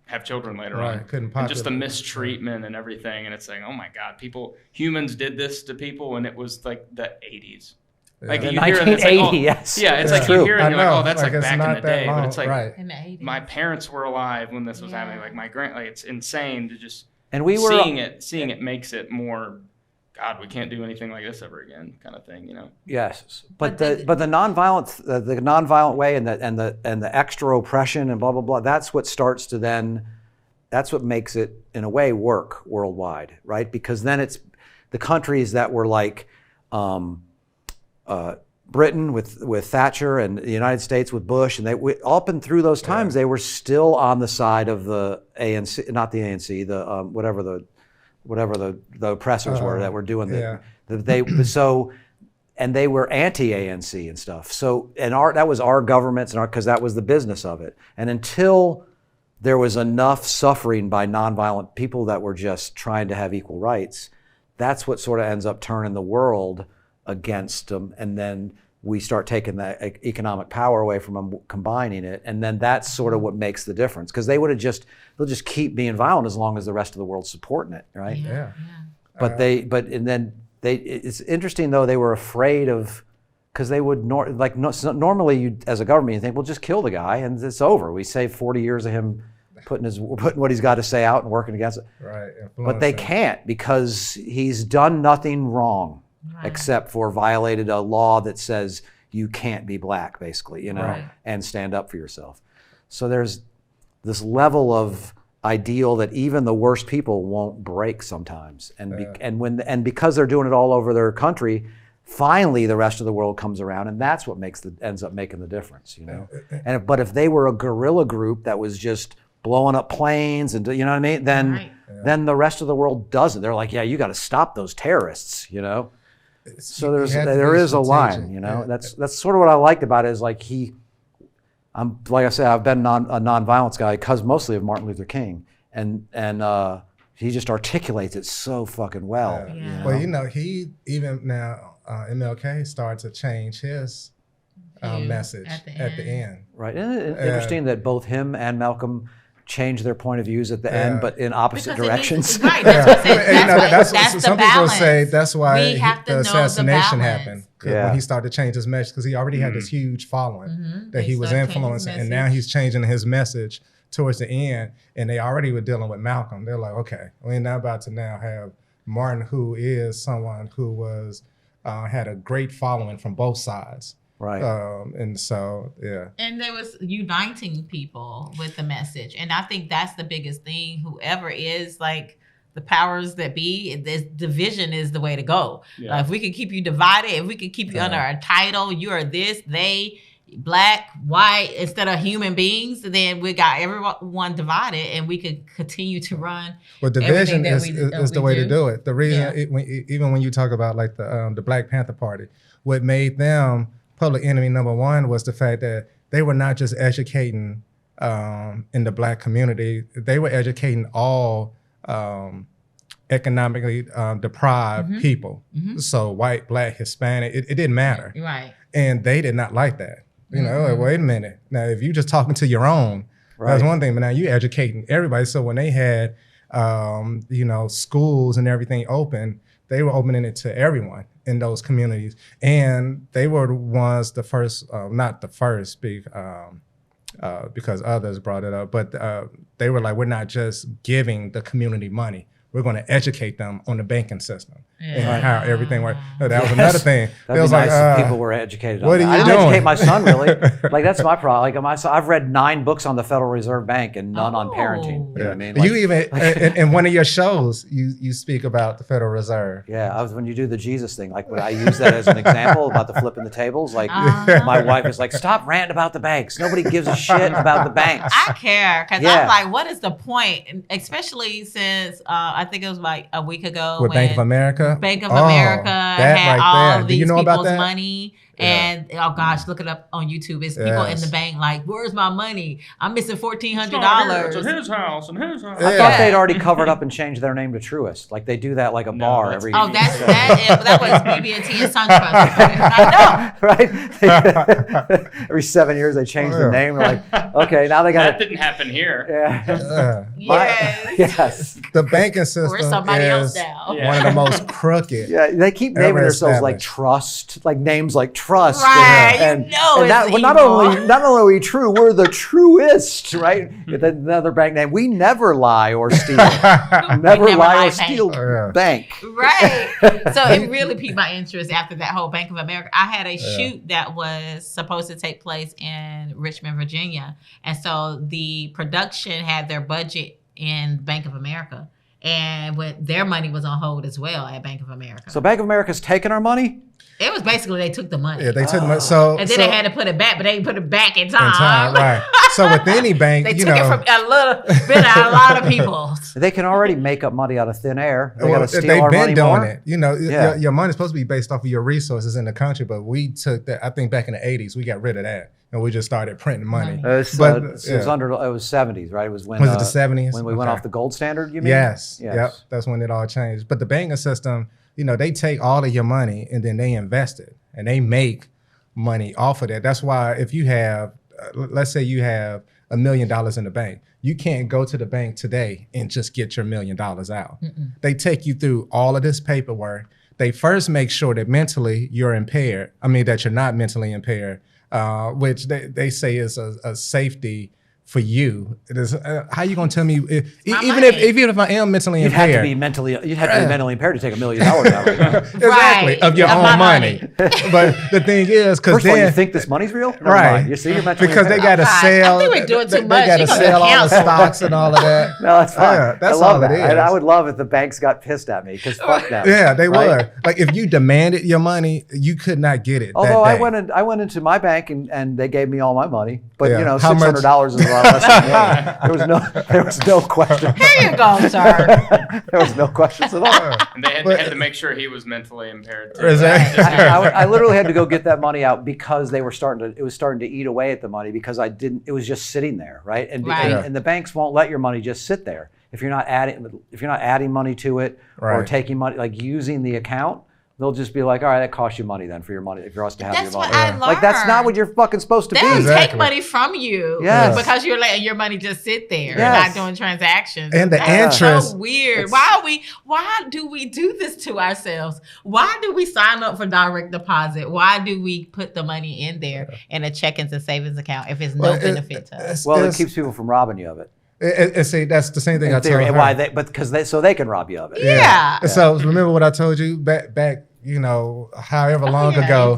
have children later on. Couldn't and just the mistreatment and everything. And it's like, oh my God, humans did this to people, and it was like the 80s. Like In you hear it, it's 1980, like, oh, yes. yeah, it's That's like true. you hear it and you're like, oh, that's Like, like it's back not in the that day. long, But it's like right. In the 80s. my parents were alive when this was happening. Like like it's insane to just And we were seeing it makes it more, God, we can't do anything like this ever again, kind of thing, Yes, but the nonviolent way and the extra oppression and blah blah blah. That's what starts to then. That's what makes it in a way work worldwide, right? Because then it's the countries that were like Britain with Thatcher and the United States with Bush, and up and through those times they were still on the side of the ANC, not the ANC, the whatever the oppressors were that were doing and they were anti-ANC and stuff. So that was our governments and because that was the business of it. And until there was enough suffering by nonviolent people that were just trying to have equal rights, that's what sort of ends up turning the world against them, and then we start taking that economic power away from them, combining it, and then that's sort of what makes the difference. Because they'll just keep being violent as long as the rest of the world's supporting it, right? Yeah. But it's interesting though, they were afraid of, because they would normally you as a government you think, well, just kill the guy and it's over. We saved 40 years of him putting what he's got to say out and working against it. Right. But they can't, because he's done nothing wrong. Except for violated a law that says you can't be black, basically, and stand up for yourself. So there's this level of ideal that even the worst people won't break sometimes. And because they're doing it all over their country, finally the rest of the world comes around, and that's what ends up making the difference, But if they were a guerrilla group that was just blowing up planes and you know what I mean, then the rest of the world doesn't. They're like, yeah, you got to stop those terrorists, So there is a line, That's sort of what I liked about it. Is like like I said, I've been a nonviolence guy because mostly of Martin Luther King, and he just articulates it so fucking well. Yeah. Well, he even now MLK started to change his message at the end. Right, isn't it interesting that both him and Malcolm change their point of views at the end, but in opposite directions. Right. That's the some balance. people say that's why We have to the know assassination the happened. Yeah. When he started to change his message, because he already had this huge following that he was influencing, and now he's changing his message towards the end. And they already were dealing with Malcolm. They're like, okay, we're not about to now have Martin, who is someone who was had a great following from both sides. Right. And so, yeah. And there was uniting people with the message. And I think that's the biggest thing. Whoever is like the powers that be, this division is the way to go. Yeah. If we could keep you divided, if we could keep you under a title, you are this, they, black, white, instead of human beings, then we got everyone divided and we could continue to run. Well, division is the way to do it. The reason, even when you talk about like the Black Panther Party, what made them public enemy number one was the fact that they were not just educating in the black community, they were educating all economically deprived people. So white, black, Hispanic, it didn't matter. Right. And they did not like that. Like, wait a minute. Now, if you just talking to your own, that's one thing, but now you educating everybody. So when they had, schools and everything open, they were opening it to everyone in those communities. And they were the ones, the first, not the first, because others brought it up, but they were like, we're not just giving the community money. We're going to educate them on the banking system and how everything works. So that was another thing. That'd be nice if people were educated on what that. are you I didn't doing? educate my son, really. Like, that's my problem. Like, my son, I've read 9 books on the Federal Reserve Bank and none on parenting. You know what I mean? Like, You even, in one of your shows, you speak about the Federal Reserve. yeah, when you do the Jesus thing, like when I use that as an example about the flipping the tables, like my wife is like, stop ranting about the banks. Nobody gives a shit about the banks. I care because I'm like, what is the point? And especially since I think it was like a week ago With when Bank of America? Bank of America had right all there. of Do you these know about people's that? money And oh gosh, look it up on YouTube. It's people in the bank like, "Where's my money? I'm missing $1,400." It's at his house and his house. I thought they'd already covered up and changed their name to Truist. Like they do that like a bar every. Oh, that was BB&T and SunTrust. I know. Right? Every 7 years they change the name. They're like, okay, now they got That didn't happen here. Yeah. Yes. Yes. The banking system Or somebody else is now. one of the most crooked. Yeah, they keep naming ever themselves like established. Trust, like names like Trust. Right, And you know it's that, well, not only are we true, we're the truest, right? With another bank name. We never lie or steal. never lie or steal bank. Right. So it really piqued my interest after that whole Bank of America. I had a shoot that was supposed to take place in Richmond, Virginia. And so the production had their budget in Bank of America. And when their money was on hold as well at Bank of America. So Bank of America's taking our money? It was basically they took the money. Yeah, they took the money. So and then they had to put it back, but they put it back in time. right. So with any bank, they took it from a little bit out of a lot of people. They can already make up money out of thin air. They got to steal they've our been money doing more. it. Your money's supposed to be based off of your resources in the country, but we took that. I think back in the 80s, we got rid of that. And we just started printing money. It was 70s, right? It was when was it the 70s? When we went off the gold standard, you mean? Yes. Yep. That's when it all changed. But the banking system, they take all of your money and then they invest it and they make money off of that. That's why if you have, let's say you have $1 million in the bank, you can't go to the bank today and just get your $1 million out. Mm-mm. They take you through all of this paperwork. They first make sure that mentally you're impaired. that you're not mentally impaired. Which they say is a safety for you. It is, how you gonna tell me even if I am mentally you'd impaired? Have to be mentally impaired to take $1 million out. Exactly, right. of your own money. But the thing is, because first of all, you think this money's real? Never right? mind. You see, you're mentally because impaired. they got to sell. I think we're doing too much. They got to sell all the stocks and all of that. No, that's fine. Yeah, that's I love all that. it is. I would love if the banks got pissed at me because fuck them. Yeah, they right? would. Like if you demanded your money, you could not get it. Although that day. I went into my bank and they gave me all my money, but How much? $600 is a lot less than me. There was no question. Here you go, sir. There was no questions at all. And they had to make sure he was mentally impaired too. I literally had to go get that money out because it was starting to eat away at the money because it was just sitting there, right? And the banks won't let your money just sit there if you're not adding money to it or taking money, like using the account. They'll just be like, all right, that costs you money then for your money, if you're us to have your money. That's what I learned. Like, that's not what you're fucking supposed to be. They'll take money from you because you're letting your money just sit there and not doing transactions. And the interest. So weird. Why do we do this to ourselves? Why do we sign up for direct deposit? Why do we put the money in there in a checkings and savings account if it's no benefit to us? Well, it keeps people from robbing you of it. And see, that's the same thing I told her. Why so they can rob you of it. Yeah. So remember what I told you back, however long ago.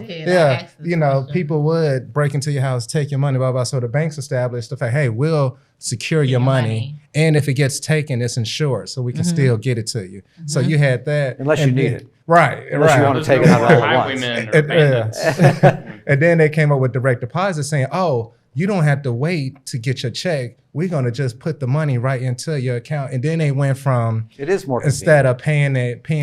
People would break into your house, take your money, blah, blah. So the banks established the fact, hey, we'll secure your money. And if it gets taken, it's insured. So we can still get it to you. Mm-hmm. So you had that. Unless you need it. Right. Unless you want to take it out all at once. And then they came up with direct deposit saying, oh, you don't have to wait to get your check. We're going to just put the money right into your account. And then they went from, it is more instead of paying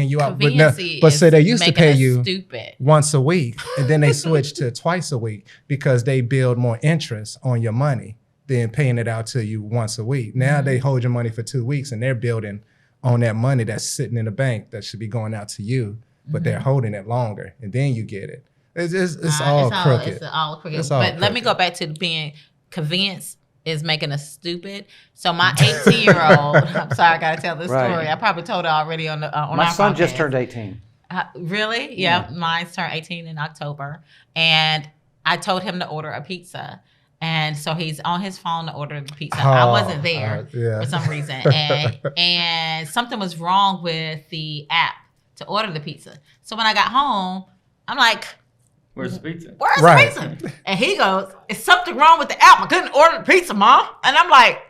you out. But say they used to pay you stupid. once a week. And then they switched to twice a week because they build more interest on your money than paying it out to you once a week. Now they hold your money for 2 weeks and they're building on that money that's sitting in the bank that should be going out to you, but they're holding it longer and then you get it. It's all crooked. It's all crooked. It's all but let me go back to being convinced is making us stupid. So my 18-year-old, I'm sorry, I got to tell this story. I probably told her already on our My son podcast. just turned 18. Really? Yeah, mine's turned 18 in October. And I told him to order a pizza. And so he's on his phone to order the pizza. I wasn't there for some reason. And something was wrong with the app to order the pizza. So when I got home, I'm like, where's the pizza? Where's the pizza? And he goes, is something wrong with the app? I couldn't order the pizza, Mom. And I'm like,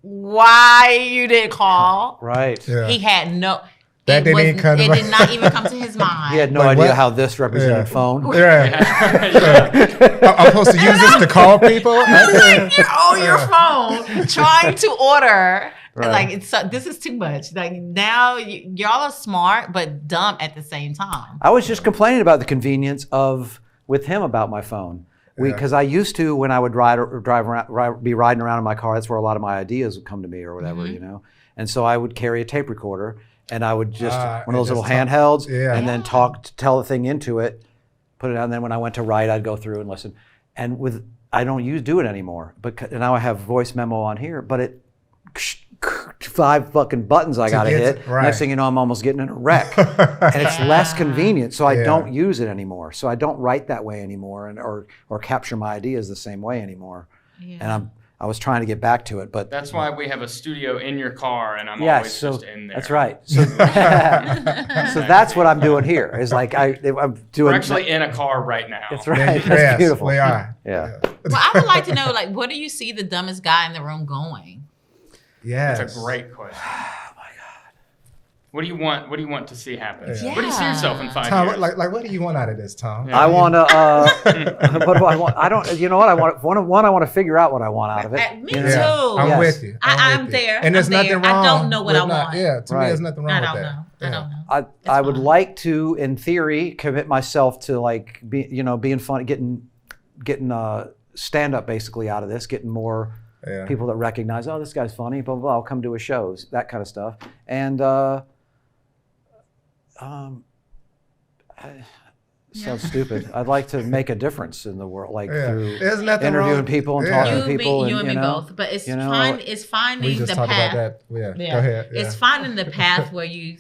why you didn't call? Right. Yeah. He had no... That it didn't come to did not even come to his mind. He had no idea how this represented phone. Right. I'm supposed to use this to call people? You're on your phone trying to order. Right. Like, this is too much. Like, now y'all are smart, but dumb at the same time. I was just complaining about the convenience of with him about my phone. Because I used to, when I would be riding around in my car, that's where a lot of my ideas would come to me or whatever, you know. And so I would carry a tape recorder, and I would just one of those little handhelds, and then tell the thing into it, put it on. And then when I went to write, I'd go through and listen. And I don't do it anymore, but now I have voice memo on here, but it 5 fucking buttons I gotta hit. Next thing you know, I'm almost getting in a wreck, and it's less convenient, so I don't use it anymore. So I don't write that way anymore, or capture my ideas the same way anymore. And I was trying to get back to it, but that's why we have a studio in your car, and I'm always just in there. That's right. So, so that's what I'm doing here. Is like I'm doing. We're actually in a car right now. That's right. That's beautiful. We are. Yeah. Well, I would like to know, like, what do you see the dumbest guy in the room going? Yes. That's a great question. Oh my God. What do you want? What do you want to see happen? Yeah. What do you see yourself in 5 Tom, years? like what do you want out of this, Tom? I want to. What do I want? I don't. You know what I want? One, I want to figure out what I want out of it. Me too. I'm with you. I'm there. And there's nothing wrong. I don't know what I want. Yeah, to me, there's nothing wrong with that. I don't know. I would like to, in theory, commit myself to like being fun, getting stand up basically out of this, getting more people that recognize, oh, this guy's funny, blah blah blah. I'll come to his shows, that kind of stuff, and. Sounds stupid. I'd like to make a difference in the world, like through interviewing people and talking to people. You and me both. But it's finding we just the talked path. about that. Go ahead. Yeah. It's finding the path where you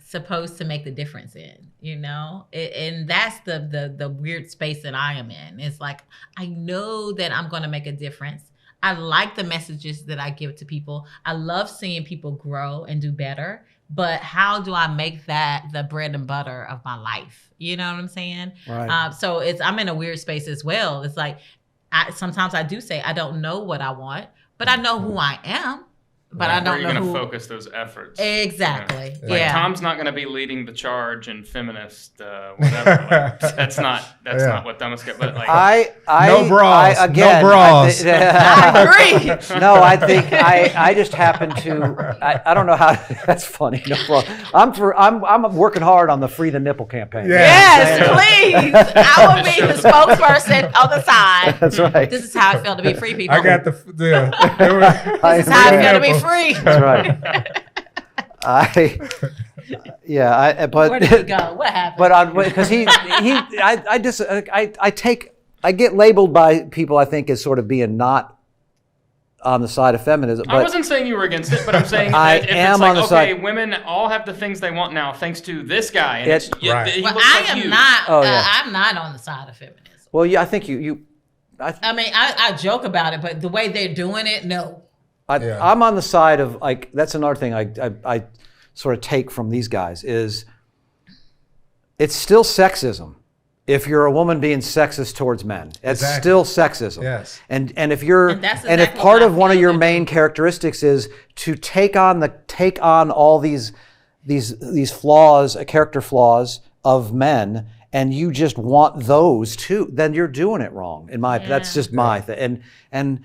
supposed to make the difference in, and that's the weird space that I am in. It's like, I know that I'm going to make a difference. I like the messages that I give to people. I love seeing people grow and do better. But how do I make that the bread and butter of my life? You know what I'm saying? Right. So I'm in a weird space as well. It's like, sometimes I do say, I don't know what I want, but I know who I am. But I don't know where you're going to focus those efforts. Exactly. Yeah. Like Tom's not going to be leading the charge in feminist whatever. Like, that's not what dumbest get. But like no bras. Again, no bras. I agree. No, I think I just happen to. I don't know how. That's funny. No problem. I'm working hard on the Free the Nipple campaign. Yes, please. I will be the spokesperson on the side. That's right. This is how I feel to be free, people. I got the. This is how I feel to be free. That's right. But where did he go? What happened? But because I get labeled by people, I think, as sort of being not on the side of feminism. But I wasn't saying you were against it, but I'm saying I if am it's like, on the okay, side. women all have the things they want now thanks to this guy. And Right. he well, looks I like am you. not. Oh, yeah. I'm not on the side of feminism. Well, yeah, I think you. I mean, I joke about it, but the way they're doing it, no. I'm on the side of, like, that's another thing I sort of take from these guys is it's still sexism if you're a woman being sexist towards men. It's still sexism. Yes. And if you're And that's and if exactly part what of I one of feel your that- main characteristics is to take on all these flaws, character flaws of men, and you just want those too, then you're doing it wrong. That's just my thing. And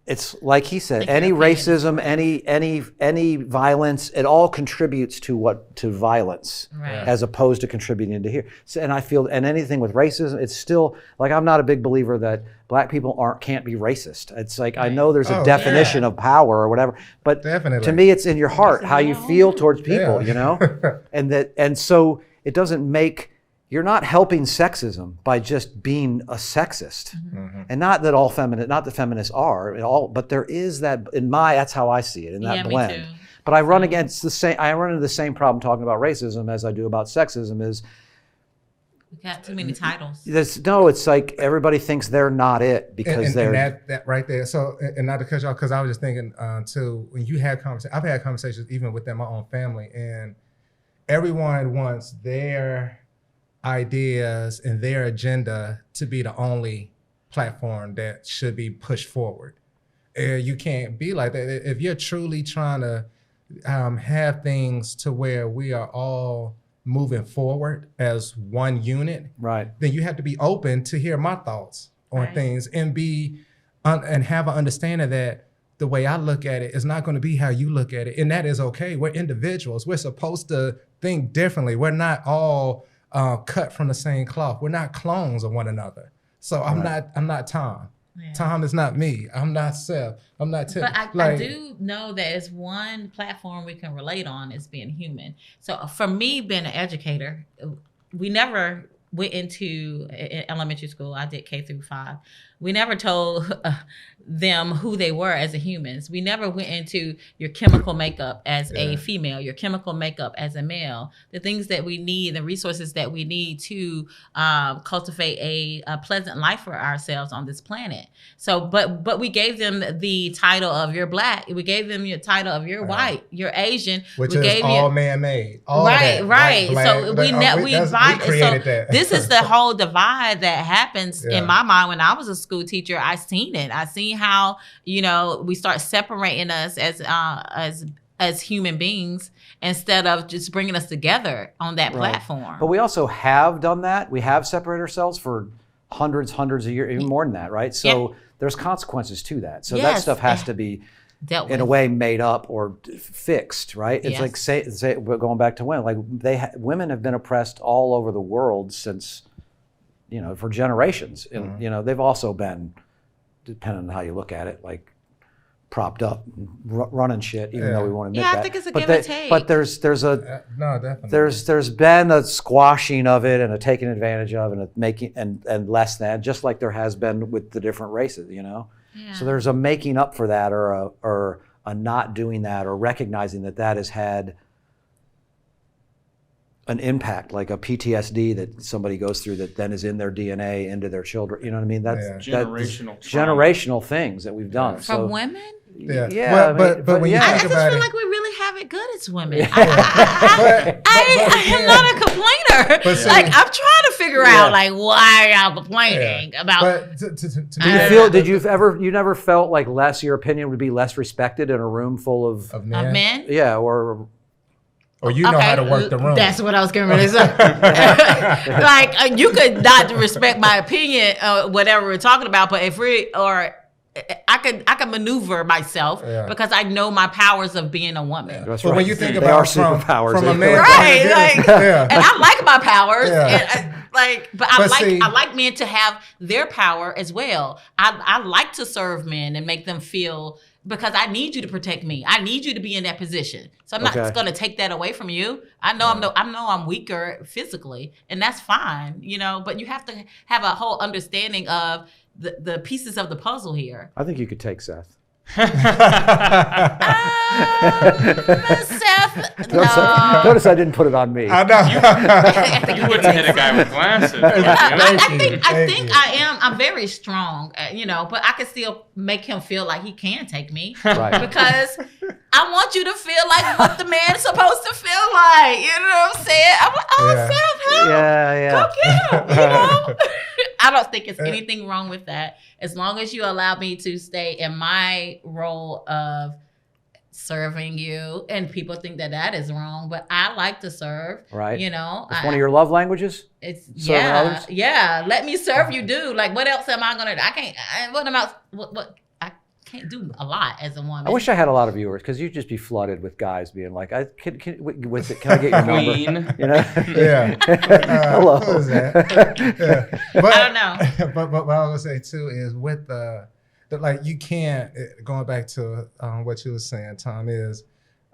it's like he said, any racism, any violence, it all contributes to violence, as opposed to contributing to here. So, and I feel, and anything with racism, it's still like, I'm not a big believer that black people can't be racist. It's like, I know there's a definition of power or whatever, but to me, it's in your heart, how you feel towards people, and so it doesn't make. You're not helping sexism by just being a sexist, and not that not that feminists are at all, but there is that that's how I see it in that blend. Me too. But I run into the same problem talking about racism as I do about sexism. Is We got too many titles. it's like everybody thinks they're not it because they're and that right there. So, and not to cut you off, because I was just thinking too, when you had conversations, I've had conversations even within my own family, and everyone wants their ideas and their agenda to be the only platform that should be pushed forward. You can't be like that. If you're truly trying to have things to where we are all moving forward as one unit, right, then you have to be open to hear my thoughts on things and and have an understanding that the way I look at it is not going to be how you look at it. And that is okay. We're individuals. We're supposed to think differently. We're not all cut from the same cloth. We're not clones of one another. So I'm not Tom. Yeah. Tom is not me. I'm not Seth. I'm not Tiff. But I do know that it's one platform we can relate on is being human. So for me, being an educator, we never went into elementary school. I did K through 5. We never told them who they were as a humans. We never went into your chemical makeup as a female, your chemical makeup as a male, the things that we need, the resources that we need to cultivate a pleasant life for ourselves on this planet. So, but we gave them the title of you're Black. We gave them your title of you're white, you're Asian. Which we is gave all man-made. All right. White, black, so we created that. This is the whole divide that happens in my mind. When I was a school teacher, I seen it. I seen how, we start separating us as human beings instead of just bringing us together on that platform. But we also have done that. We have separated ourselves for hundreds of years, even more than that, right? So there's consequences to that. So that stuff has to be dealt with. In a way made up or fixed, right? It's like say going back to women, like women have been oppressed all over the world since, for generations. And they've also been, depending on how you look at it, like propped up, running shit, even though we won't admit that. I think it's a give and take. But there's a no, definitely. There's been a squashing of it and a taking advantage of and a making and less than, just like there has been with the different races, Yeah. So there's a making up for that, or a not doing that, or recognizing that has had an impact, like a PTSD that somebody goes through that then is in their DNA into their children. You know what I mean? That's generational things that we've done. From women? Yeah. But when you think I just about feel it, like we really have it good as women. I am not a complainer. I'm trying to figure out why y'all complaining about. But to you never felt like your opinion would be less respected in a room full of men? Yeah, or know how to work the room. That's what I was going to say. You could not respect my opinion, whatever we're talking about, but I could maneuver myself because I know my powers of being a woman. That's right. When you think about from a man, and I like my powers, but I like men to have their power as well. I like to serve men and make them feel, because I need you to protect me. I need you to be in that position. So I'm not going to take that away from you. I know I'm weaker physically, and that's fine, but you have to have a whole understanding of the pieces of the puzzle here. I think you could take Seth. Seth, no. Notice I didn't put it on me. I know. You wouldn't hit a guy with glasses. I think I'm very strong, but I can still make him feel like he can take me. Right. Because I want you to feel like what the man's supposed to feel like. You know what I'm saying? I'm like, Seth, help. Go get him, I don't think it's anything wrong with that. As long as you allow me to stay in my role of serving you, and people think that is wrong, but I like to serve. Right. It's one of your love languages? It's serving others? Yeah. Let me serve you, dude. Like, what else am I gonna do? I can't do a lot as a woman. I wish I had a lot of viewers, because you'd just be flooded with guys being like, can I get your number? Hello. What is that? But, I don't know. But what I was gonna say too is with you can't, going back to what you were saying, Tom, is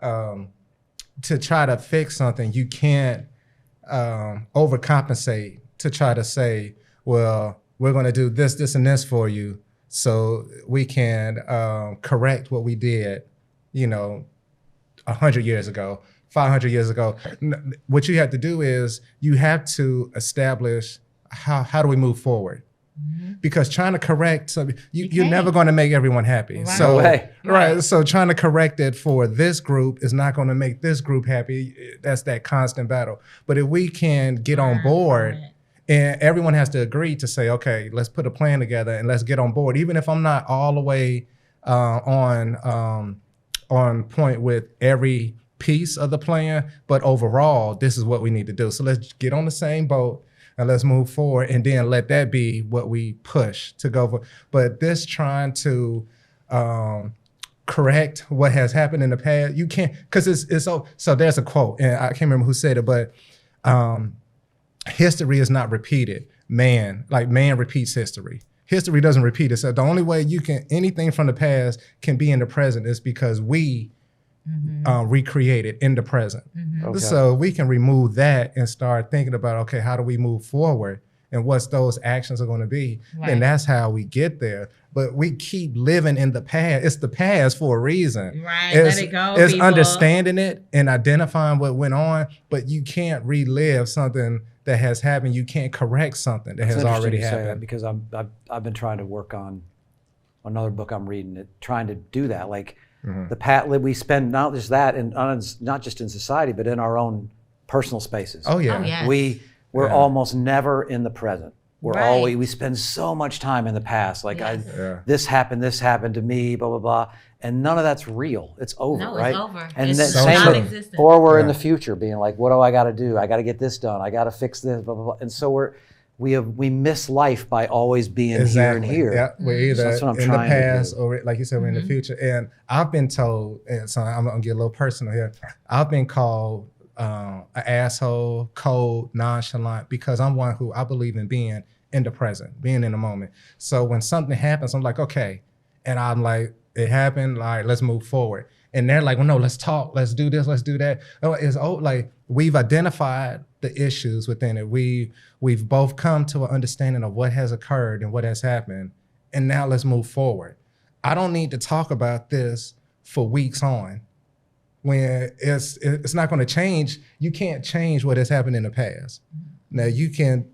to try to fix something, you can't overcompensate to try to say, well, we're going to do this, this, and this for you, so we can correct what we did, 100 years ago, 500 years ago. What you have to do is you have to establish how do we move forward. Because trying to correct something, you're never going to make everyone happy. Right. So, so trying to correct it for this group is not going to make this group happy. That's that constant battle. But if we can get on board, and everyone has to agree to say, okay, let's put a plan together and let's get on board. Even if I'm not all the way on point with every piece of the plan, but overall, this is what we need to do. So let's get on the same boat. And let's move forward, and then let that be what we push to go for. But this trying to correct what has happened in the past, you can't, because it's so there's a quote, and I can't remember who said it, but history is not repeated. Man repeats history. History doesn't repeat itself. The only way anything from the past can be in the present is because we recreate it in the present. Okay. So we can remove that and start thinking about, okay, how do we move forward and what's those actions are going to be? Right. And that's how we get there. But we keep living in the past. It's the past for a reason. Right, It's, let it go, It's people. understanding it and identifying what went on, but you can't relive something that has happened. You can't correct something that It's has interesting already you say that happened. because I've been trying to work on another book I'm reading, trying to do that. Like we spend not just that, and not just in society, but in our own personal spaces. Oh yeah. Oh, yeah. We're Yeah. almost never in the present. We're Right. always, we spend so much time in the past. Like Yes. this happened to me, blah, blah, blah. And none of that's real. It's over, No, right? it's over. And It's then so same true. non-existent. or we're in Yeah. the future being like, what do I got to do? I got to get this done. I got to fix this, blah, blah, blah. And so we miss life by always being here and here. Yeah, we're either that's what I'm in the trying to past do. or, like you said, we're in the future. And I've been told, and so I'm gonna get a little personal here. I've been called an asshole, cold, nonchalant, because I'm one who I believe in being in the present, being in the moment. So when something happens, I'm like, okay, and I'm like, it happened. All right, let's move forward. And they're like, well, no, let's talk, let's do this, let's do that. Oh, it's like we've identified the issues within it. We've both come to an understanding of what has occurred and what has happened, and now let's move forward. I don't need to talk about this for weeks on, when it's not going to change. You can't change what has happened in the past. Now you can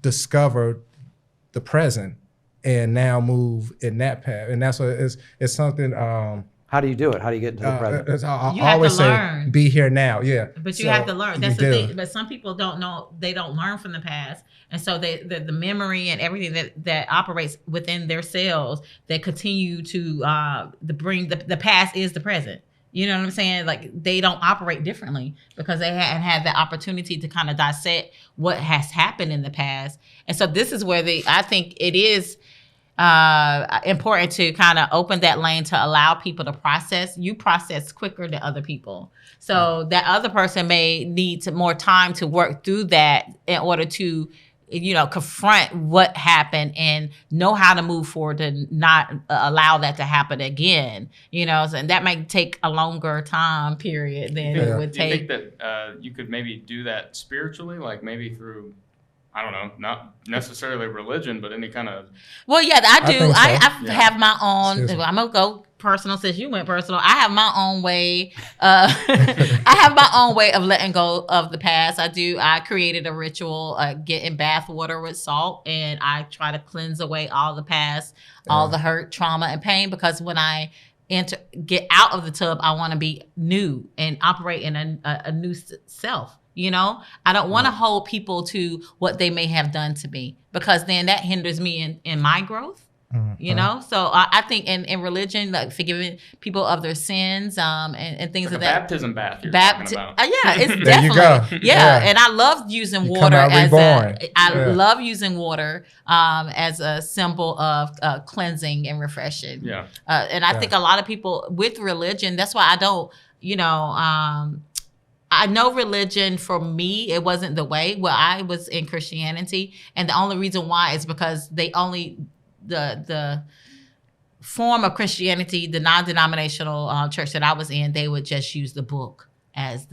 discover the present and now move in that path, and that's what it's something. How do you do it? How do you get into the present? I You have always to say, learn. be here now. Yeah. But you So have to learn. That's you the do. thing. But some people don't know. They don't learn from the past, and so the memory and everything that operates within their cells that continue to bring the past is the present. You know what I'm saying? Like they don't operate differently because they hadn't had the opportunity to kind of dissect what has happened in the past. And so this is where I think it is important to kind of open that lane to allow people to process. You process quicker than other people. So that other person may need more time to work through that in order to, confront what happened and know how to move forward to not allow that to happen again. And that might take a longer time period than it would Do you take. think that you could maybe do that spiritually, like maybe through, I don't know, not necessarily religion, but any kind of... Well, yeah, I do. think so. I Yeah. have my own. Excuse me. I'm gonna go personal since you went personal. I have my own way. I have my own way of letting go of the past. I created a ritual, getting bath water with salt, and I try to cleanse away all the past, all the hurt, trauma, and pain. Because when I get out of the tub, I want to be new and operate in a new self. I don't want to hold people to what they may have done to me, because then that hinders me in my growth. So I think in religion, like forgiving people of their sins and things Like of a that. baptism bath you're talking about. Yeah, it's There you definitely. go. Yeah, Yeah. and I love using You come water out as reborn. I Yeah. love using water as a symbol of cleansing and refreshing. Yeah. And I think a lot of people with religion, that's why I don't, I know religion for me, it wasn't the way. Well, I was in Christianity, and the only reason why is because the form of Christianity, the non-denominational church that I was in, they would just use the book as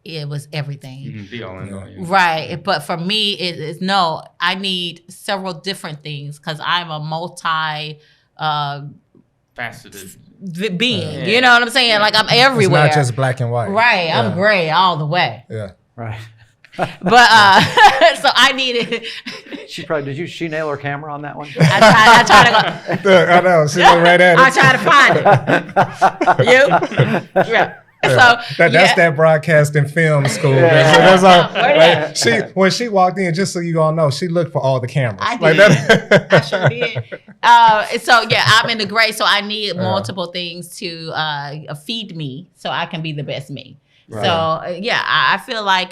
it was everything. Be all in all. Yeah. Right. But for me, it's no, I need several different things because I'm a multi Faceted. being. Yeah. You know what I'm saying? Like I'm It's everywhere. not just black and white. Right. I'm gray all the way. Yeah. Right. But so I needed. She nail her camera on that one? I try to go. Look, I know. She look right at it. I try to find it. You? Yeah. So That's that broadcasting film school. Yeah. So that's all, Where like, when she walked in, just so you all know, she looked for all the cameras. I Like did. that. I sure did. So yeah, I'm in the gray, so I need multiple things to feed me so I can be the best me. Right. So I feel like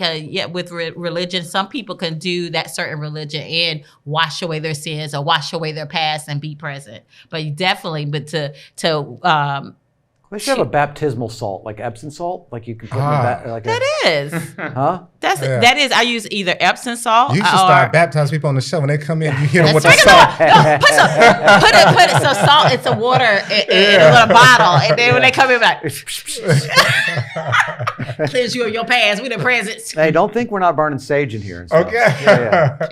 with religion, some people can do that certain religion and wash away their sins or wash away their past and be present. But They should have a baptismal salt, like Epsom salt, like you can put in Ah. the that is. Huh? That is. I use either Epsom salt. You should start baptizing people on the show when they come in. You hit them with the Sprinkle salt. No, put it. So salt. It's a water in a little bottle, and then when they come in, like cleanse you of your past. We the presents. Hey, don't think we're not burning sage in here. And stuff. Okay.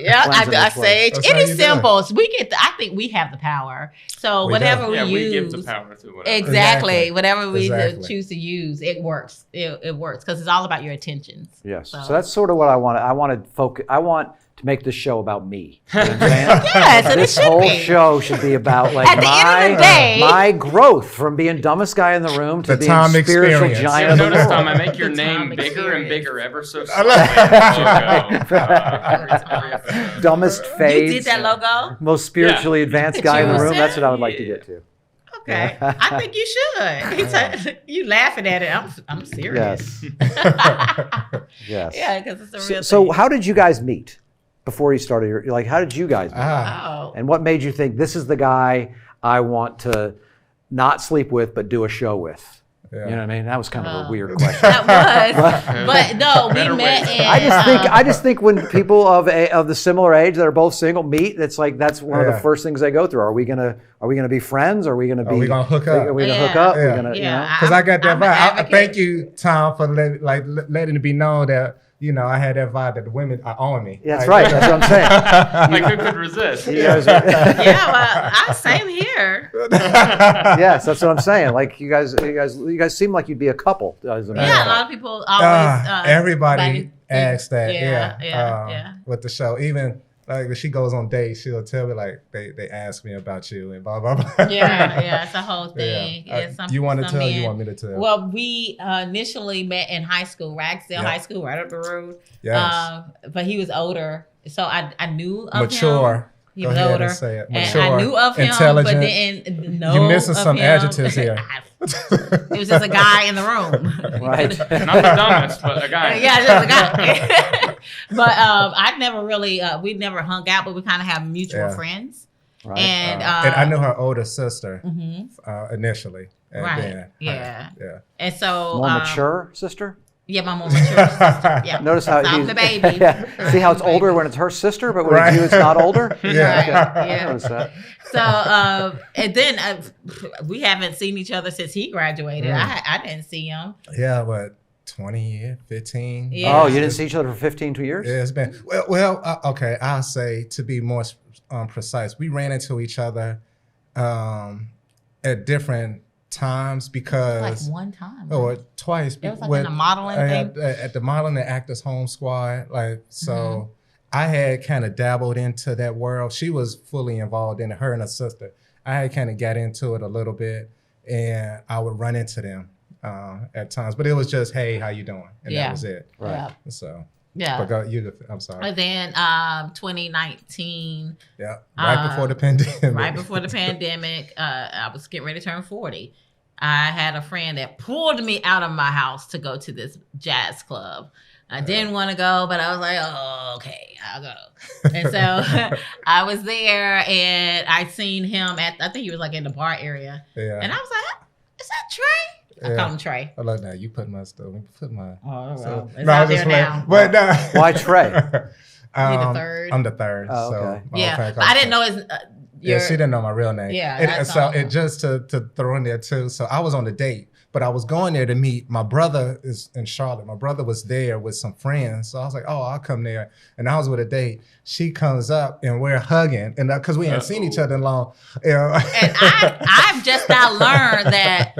Yeah, Cleansing I this place. sage. That's It how is you do simple. So I think we have the power. So We whatever do. we Yeah, use, we give the power to whatever. exactly. Whatever we Exactly. choose to use, it works. It works because it's all about your intentions. Yes. So- So that's sort of what I want. I want to focus. I want to make this show about me. You know what I'm saying? Yes, and it This should whole be. show should be about like At the end of the day- my growth from being dumbest guy in the room to The being Tom spiritual experience. giant Yeah, of the notice, world. Tom, I make your The name Tom bigger and experience. bigger ever so slightly. Every episode. Dumbest You phase, did that logo? most spiritually advanced Look at guy in you. the room. That's what I would like to Yeah. get to. Okay, I think you should. You laughing at it? I'm serious. Yes. Yes. Yeah, because it's a real So thing. how did you guys meet before you started your, like, how did you guys meet? Oh. And what made you think this is the guy I want to not sleep with, but do a show with? Yeah. You know what I mean? That was kind of a Oh. weird question. That was, but no, we Better met way. in. I just think when people of the similar age that are both single meet, it's like that's one of the Yeah. first things they go through. Are we gonna be friends? Are we gonna be? we gonna hook up? Are we gonna hook Yeah. up? Yeah. We're gonna, you know? Because I got that I'm an vibe. I advocate. thank you, Tom, for letting it be known that I had that vibe that the women are on me. Yeah, that's Like, right. That's what I'm saying. Like, who could resist? You guys are- Yeah, well, same here. yes, that's what I'm saying. Like you guys seem like you'd be a couple. As a matter Yeah, of a lot fact. of people always. Everybody asks that. Yeah, yeah. With the show, even like when she goes on dates, she'll tell me like they ask me about you and blah blah blah. Yeah, it's a whole thing. Yeah. Yeah, You want to some tell? men- You want me to tell? Well, we initially met in high school, Ragsdale Yep. High School, right up the road. Yes. But he was older, so I knew of him. Mature. He Go was ahead older, and say it. and Mature, I knew of him, intelligent. but didn't know. You're missing of some him. adjectives here. It was just a guy in the room. Right. Not the dumbest, but a guy. Yeah, just a guy. But I never really, we never hung out, but we kind of have mutual Yeah. friends. Right. And I knew her older sister Mhm. initially. And Right. then, Yeah. yeah. And so More mature sister. Yeah, my more mature sister. Yeah. Notice how I'm he's the baby. Yeah. See how it's I'm the older baby. when it's her sister, but when Right. it's you, it's not older. Yeah. Right, yeah. Notice that. So and then we haven't seen each other since he graduated. I didn't see him. Yeah, but 20 years, 15. Yeah. Oh, you didn't see each other for 15 years? Yeah, it's been okay. I'll say to be more precise, we ran into each other at different times Like because one time. or twice. It was like in a modeling thing. At the Modeling and Actors Home Squad. Like so, I had kind of dabbled into that world. She was fully involved in it. Her and her sister. I had kind of got into it a little bit, and I would run into them at times. But it was just, hey, how you doing? And Yeah. that was it. Right. Yeah. So. Yeah. But I'm sorry. And then 2019, Yeah, right before the pandemic. right before the pandemic, I was getting ready to turn 40. I had a friend that pulled me out of my house to go to this jazz club. I didn't want to go, but I was like, oh, okay, I'll go. And so I was there, and I seen him I think he was like in the bar area. Yeah. And I was like, is that Trey? I Yeah. called him Trey. I love that. You put my stuff. Put my. Oh, so- it's out there now. But no. Why Trey? the third? I'm the third. Oh, so okay. my Yeah, friend but I didn't calls know his. Yeah, she didn't know my real name. Yeah, And that's so all. it just to throw in there too. So I was on the date, but I was going there to meet my brother is in Charlotte. My brother was there with some friends, so I was like, oh, I'll come there. And I was with a date. She comes up and we're hugging, and because we hadn't seen each other in long, you know. And I've just now learned that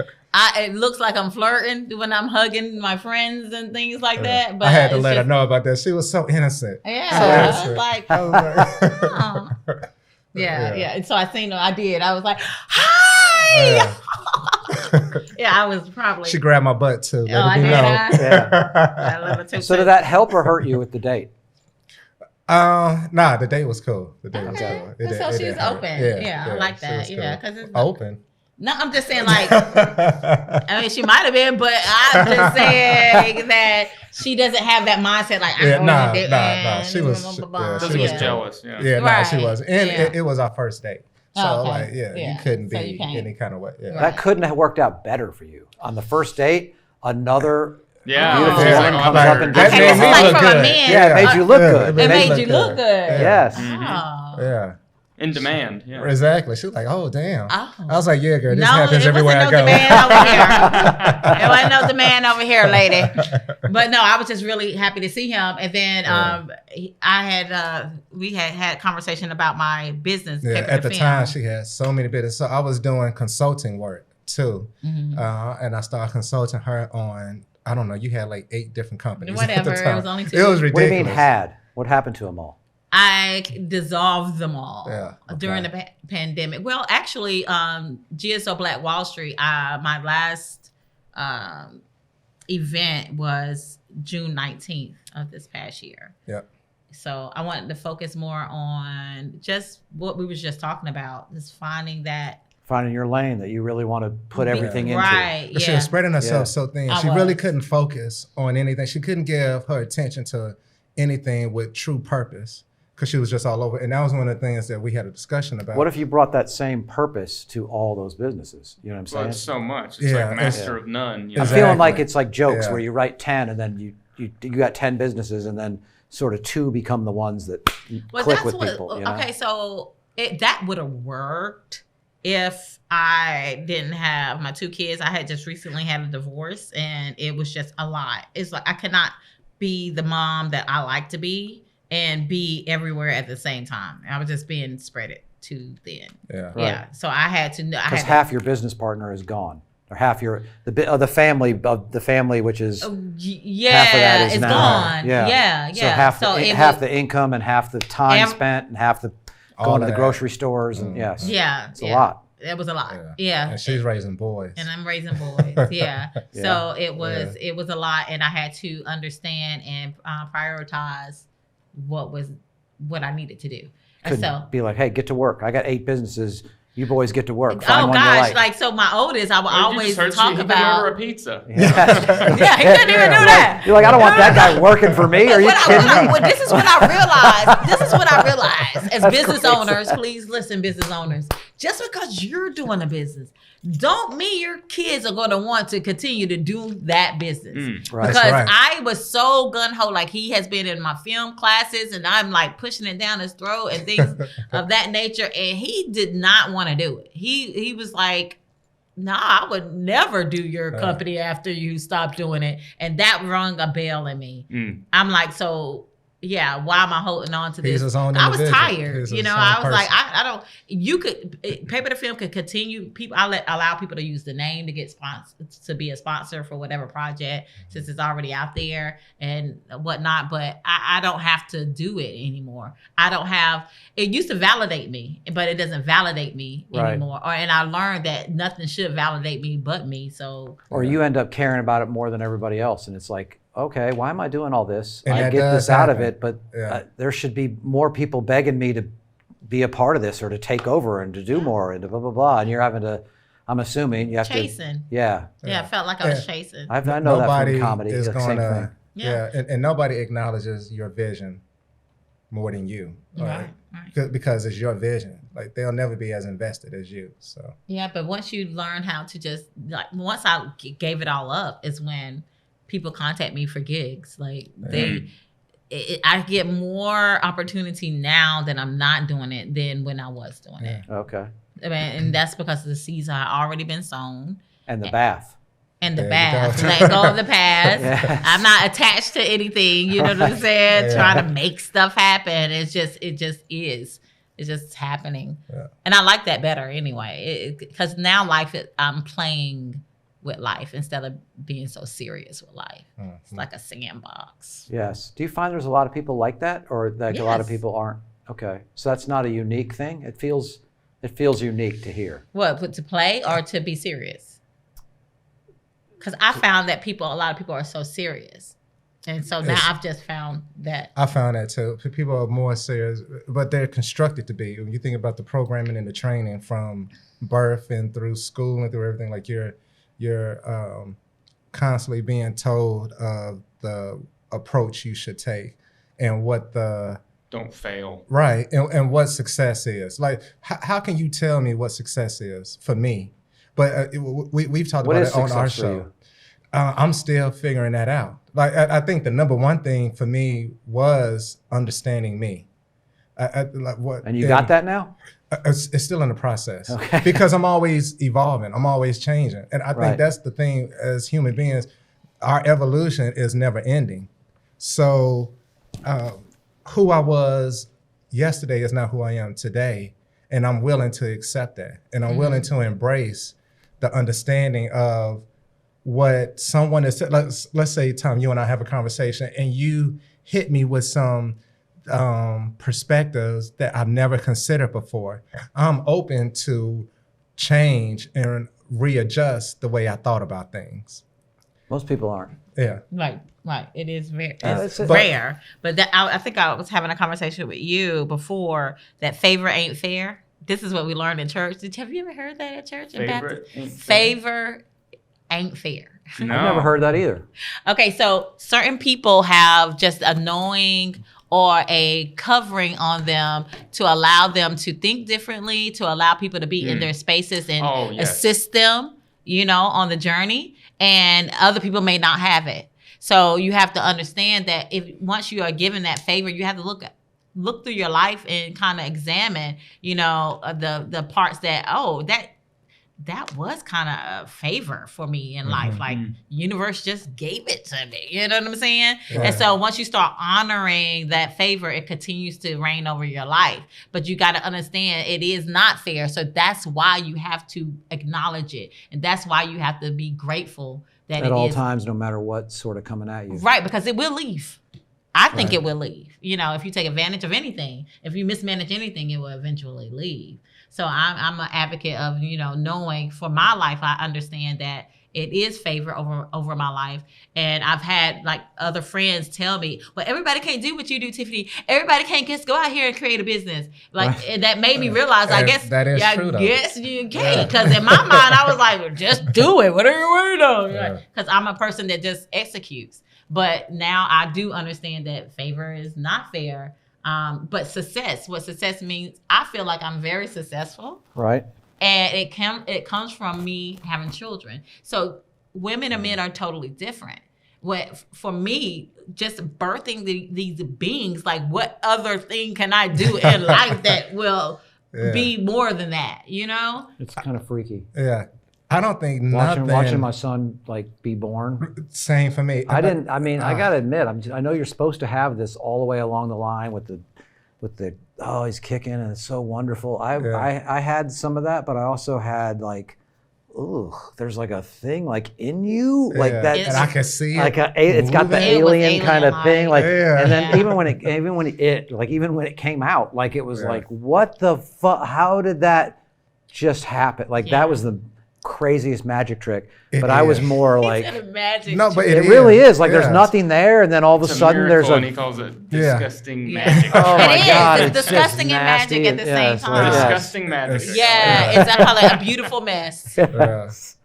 it looks like I'm flirting when I'm hugging my friends and things like that. But I had to it's let her just- know about that. She was so innocent. Yeah, So I innocent. was like, I was like, oh. Yeah. yeah. And so I seen her. I did. I was like, hi. Yeah, I was probably. She grabbed my butt too. Let Oh, it be I known. did, Yeah. I love it too. So did that help or hurt you with the date? Nah, the date was cool. The date was Okay. cool. And so it she was didn't hurt. open. Yeah, I like she that. was Yeah, cool. 'cause it's open. No, I'm just saying, like, I mean, she might have been, but I'm just saying that she doesn't have that mindset. Like, I'm Yeah, going nah, to date nah. She was- blah, blah, blah. yeah, Because she he was was cool. jealous. Yeah. Yeah, no, she Right. wasn't. And Yeah. it was our first date. So Oh, okay. like, Yeah. you couldn't So be you can't. any kind of way. Yeah. Right. That couldn't have worked out better for you. On the first date, another Yeah. Beautiful Yeah. woman Like, comes oh, up and that gets made you me a like look from a good. man. Yeah, it made you look good. It made you look good. Yes. Oh. Yeah. In demand. Yeah. Exactly. She was like, "Oh, damn." Oh. I was like, "Yeah, girl, this No, happens it everywhere I wasn't no go." demand over here. It wasn't no demand over here, lady. But no, I was just really happy to see him. And then we had conversation about my business. Yeah, Paper at to the Film. time, she had so many business. So I was doing consulting work too, Mhm. and I started consulting her on. I don't know. You had like 8 different companies. At Whatever, the it time. was only 2. It was What do ridiculous. you mean had? What happened to them all? I dissolved them all Yeah, during the pandemic. Well, actually, GSO Black Wall Street, my last event was June 19th of this past year. Yep. So I wanted to focus more on just what we was just talking about, just finding Finding your lane that you really want to put everything into. Right, But she yeah. was spreading herself Yeah. so thin. I She really was. couldn't focus on anything. She couldn't give her attention to anything with true purpose because she was just all over. And that was one of the things that we had a discussion about. What if you brought that same purpose to all those businesses? You know what I'm Well, saying? it's so much. It's Yeah, like master of none. You know? I'm Exactly. feeling like it's like jokes Yeah. where you write 10 and then you got 10 businesses and then sort of 2 become the ones that Well, click that's with what. people. You know? Okay, so that would have worked if I didn't have my 2 kids. I had just recently had a divorce, and it was just a lot. It's like I cannot be the mom that I like to be and be everywhere at the same time. I was just being spread it too thin. Yeah. Right. Yeah, so I had to. Because half your business partner is gone, or half the family, which is Yeah, half of that is it's now gone. Yeah. Yeah. So half it the income and half the time spent and half the All going to of the that. grocery stores and yes, Yeah, it's a lot. It was a lot. Yeah. Yeah. And she's raising boys. And I'm raising boys. Yeah. Yeah. So it was a lot, and I had to understand and prioritize what I needed to do. And Couldn't so, be like, hey, get to work. I got 8 businesses. You boys get to work. oh Find one you gosh, like. like so my oldest, I would Well, you always just heard talk he about. can order a pizza. Yeah. Yeah, he couldn't even do that. You're like, I don't want that guy working for me. Are you kidding me? This is what I realized as business crazy. owners. Please listen, business owners. Just because you're doing a business, don't mean your kids are going to want to continue to do that business. Right. Because That's right. I was so gun-ho, like he has been in my film classes and I'm like pushing it down his throat and things of that nature. And he did not want to do it. He was like, nah, I would never do your company after you stop doing it. And that rung a bell in me. I'm like, so yeah, why am I holding on to this? He's his own I was individual. tired. He's You his know, own I was like, person. I don't, you could, Paper to Film could continue. People, allow people to use the name to get sponsored, to be a sponsor for whatever project, since it's already out there and whatnot. But I don't have to do it anymore. I don't have, it used to validate me, but it doesn't validate me Right. anymore. And I learned that nothing should validate me but me. So, Or you end up caring about it more than everybody else. And it's like, okay, why am I doing all this? And I that get does this out of happen. it, but Yeah. there should be more people begging me to be a part of this or to take over and to do more and to blah, blah, blah. And you're having to, I'm assuming you have chasing. to. Yeah. Yeah, I felt like I was chasing. I know that Nobody from comedy. is It's the same gonna, thing. Yeah. and nobody acknowledges your vision more than you. Right. Because it's your vision. Like they'll never be as invested as you. So Yeah, but once you learn how to just like, once I gave it all up, is when people contact me for gigs. Like I get more opportunity now that I'm not doing it than when I was doing it. Okay. I mean, and that's because the seeds are already been sown. And the bath. And the There you past, go. let go of the past. Yes. I'm not attached to anything. You know what I'm saying? Yeah. Trying to make stuff happen. It just is. It's just happening. Yeah. And I like that better anyway. Because now I'm playing with life instead of being so serious with life. It's like a sandbox. Yes. Do you find there's a lot of people like that, or like a lot of Yes. people aren't? Okay. So that's not a unique thing. It feels unique to hear. What, to play or to be serious? Because I found that a lot of people are so serious. And so now I've just found that. I found that too. People are more serious, but they're constructed to be. When you think about the programming and the training from birth and through school and through everything, like you're constantly being told of the approach you should take and what the Don't fail. right and what success is. Like how can you tell me what success is for me? But we've talked What about is it on our success for show. you? I'm still figuring that out. Like I think the number one thing for me was understanding me. Like what, And you got that now? It's still in the process, Okay. because I'm always evolving. I'm always changing. And I think Right. that's the thing as human beings, our evolution is never ending. So who I was yesterday is not who I am today. And I'm willing to accept that. And I'm willing to embrace the understanding of what someone is, let's say, Tom, you and I have a conversation and you hit me with some perspectives that I've never considered before. I'm open to change and readjust the way I thought about things. Most people aren't. Yeah. Right. It is very it's rare. But I think I was having a conversation with you before that favor ain't fair. This is what we learned in church. Have you ever heard that at church? Favor ain't fair. No. I've never heard that either. Okay, so certain people have just a knowing or a covering on them to allow them to think differently, to allow people to be in their spaces and assist them, on the journey. And other people may not have it. So you have to understand that once you are given that favor, you have to look through your life and kind of examine, the parts that was kind of a favor for me in life. Like universe just gave it to me. You know what I'm saying? Yeah. And so once you start honoring that favor, it continues to reign over your life. But you got to understand it is not fair. So that's why you have to acknowledge it. And that's why you have to be grateful that At all times, no matter what's sort of coming at you. Right, because it will leave. I think it will leave. If you take advantage of anything, if you mismanage anything, it will eventually leave. So I'm an advocate of, knowing for my life, I understand that it is favor over my life. And I've had like other friends tell me, well, everybody can't do what you do, Tiffany. Everybody can't just go out here and create a business. Like and that made me realize, I guess that is true, though. Yes, you can. Because in my mind, I was like, well, just do it. What are you worried on? Because I'm a person that just executes. But now I do understand that favor is not fair. But what success means, I feel like I'm very successful. Right. And it comes from me having children. So women and men are totally different. For me, just birthing these beings, like what other thing can I do in life that will be more than that, It's kind of freaky. Yeah. I don't think Watching my son be born. Same for me. I gotta admit, I know you're supposed to have this all the way along the line with the he's kicking and it's so wonderful. I had some of that, but I also had there's a thing in you that, and I can see it. It's got the alien kind of thing, and then even when it came out, it was what the fuck? How did that just happen? That was the craziest magic trick, but I was more magic. No, but it really is. There's nothing there, and then all of a sudden there's and he calls it disgusting magic. Oh my God, it's disgusting and magic at the same time. Disgusting magic. It's a beautiful mess.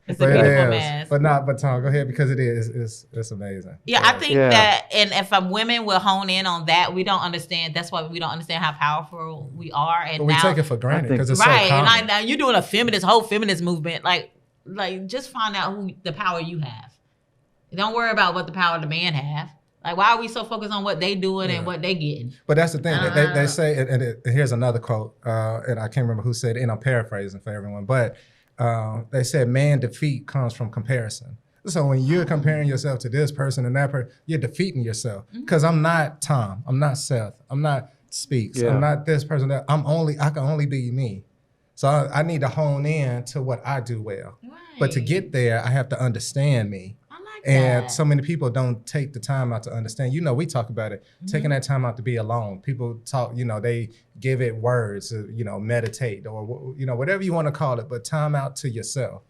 It's a beautiful mess. But Tom, go ahead, because it is. It's amazing. Yeah, I think that, and if women will hone in on that, we don't understand. That's why we don't understand how powerful we are. And we take it for granted because it's right. so common. And now you're doing whole feminist movement. Just find out the power you have. Don't worry about what the power the man have. Why are we so focused on what they doing and what they getting? But that's the thing. They say, and here's another quote, and I can't remember who said it, and I'm paraphrasing for everyone, but they said man defeat comes from comparison. So when you're comparing yourself to this person and that person, you're defeating yourself. Because I'm not Tom, I'm not Seth, I'm not Speax, I'm not this person. I can only be me. So I need to hone in to what I do well. Right. But to get there, I have to understand me. And so many people don't take the time out to understand. We talk about it, taking that time out to be alone. People talk, they give it words, meditate or, whatever you want to call it, but time out to yourself.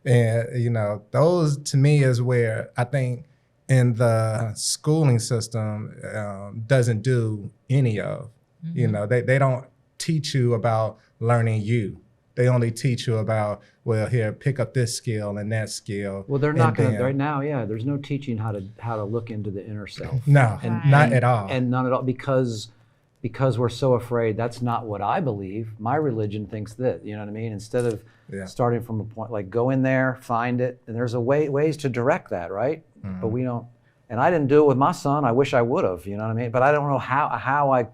And, those to me is where I think in the schooling system doesn't do any of. They don't teach you about learning you. They only teach you about, here, pick up this skill and that skill. Well, they're not going to right now. Yeah, there's no teaching how to look into the inner self. No, not at all. And not at all, because because we're so afraid, that's not what I believe. My religion thinks that, you know what I mean? Instead of starting from a point, like go in there, find it, and there's ways to direct that, right? But we don't, and I didn't do it with my son. I wish I would have, you know what I mean? But I don't know I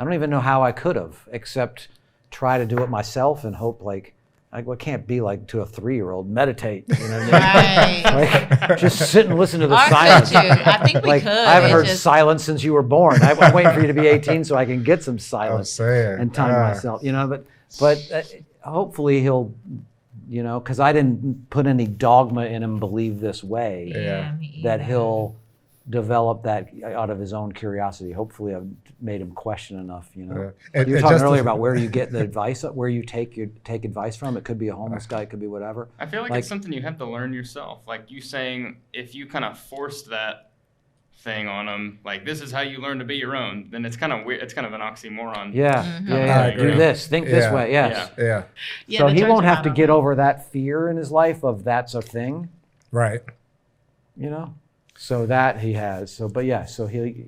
don't even know how I could have, except try to do it myself and hope I can't be like to a 3-year-old, meditate, you know what I mean? Right. Like, just sit and listen to the Or silence. could you? I think we could. I haven't heard It's just- silence since you were born. I'm waiting for you to be 18 so I can get some I'm silence saying. and time myself, you know. But hopefully he'll, you know, because I didn't put any dogma in him, believe this way, me that either. he'll develop that out of his own curiosity. Hopefully I've made him question enough, you know. And- You were and talking just earlier to- about where you get the advice, where you take advice from. It could be a homeless guy, it could be whatever. I feel like it's something you have to learn yourself. Like you saying, if you kind of forced that thing on them, like this is how you learn to be your own, then it's kind of weird. It's kind of an oxymoron. Yeah, Mhm. yeah, I do agree. this, think this way, yes. Yeah. Yeah, So the he church won't have to model. get over that fear in his life of that's a thing, Right. you know? So that he has. So, but yeah, so he,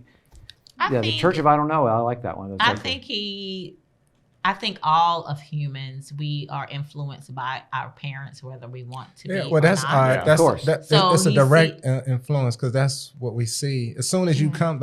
I the think- Church of I Don't Know, I like that one. That's I like think all of humans, we are influenced by our parents, whether we want to Yeah, be well, that's or not. that's Of course. So it's a he direct influence because that's what we see. As soon as you come,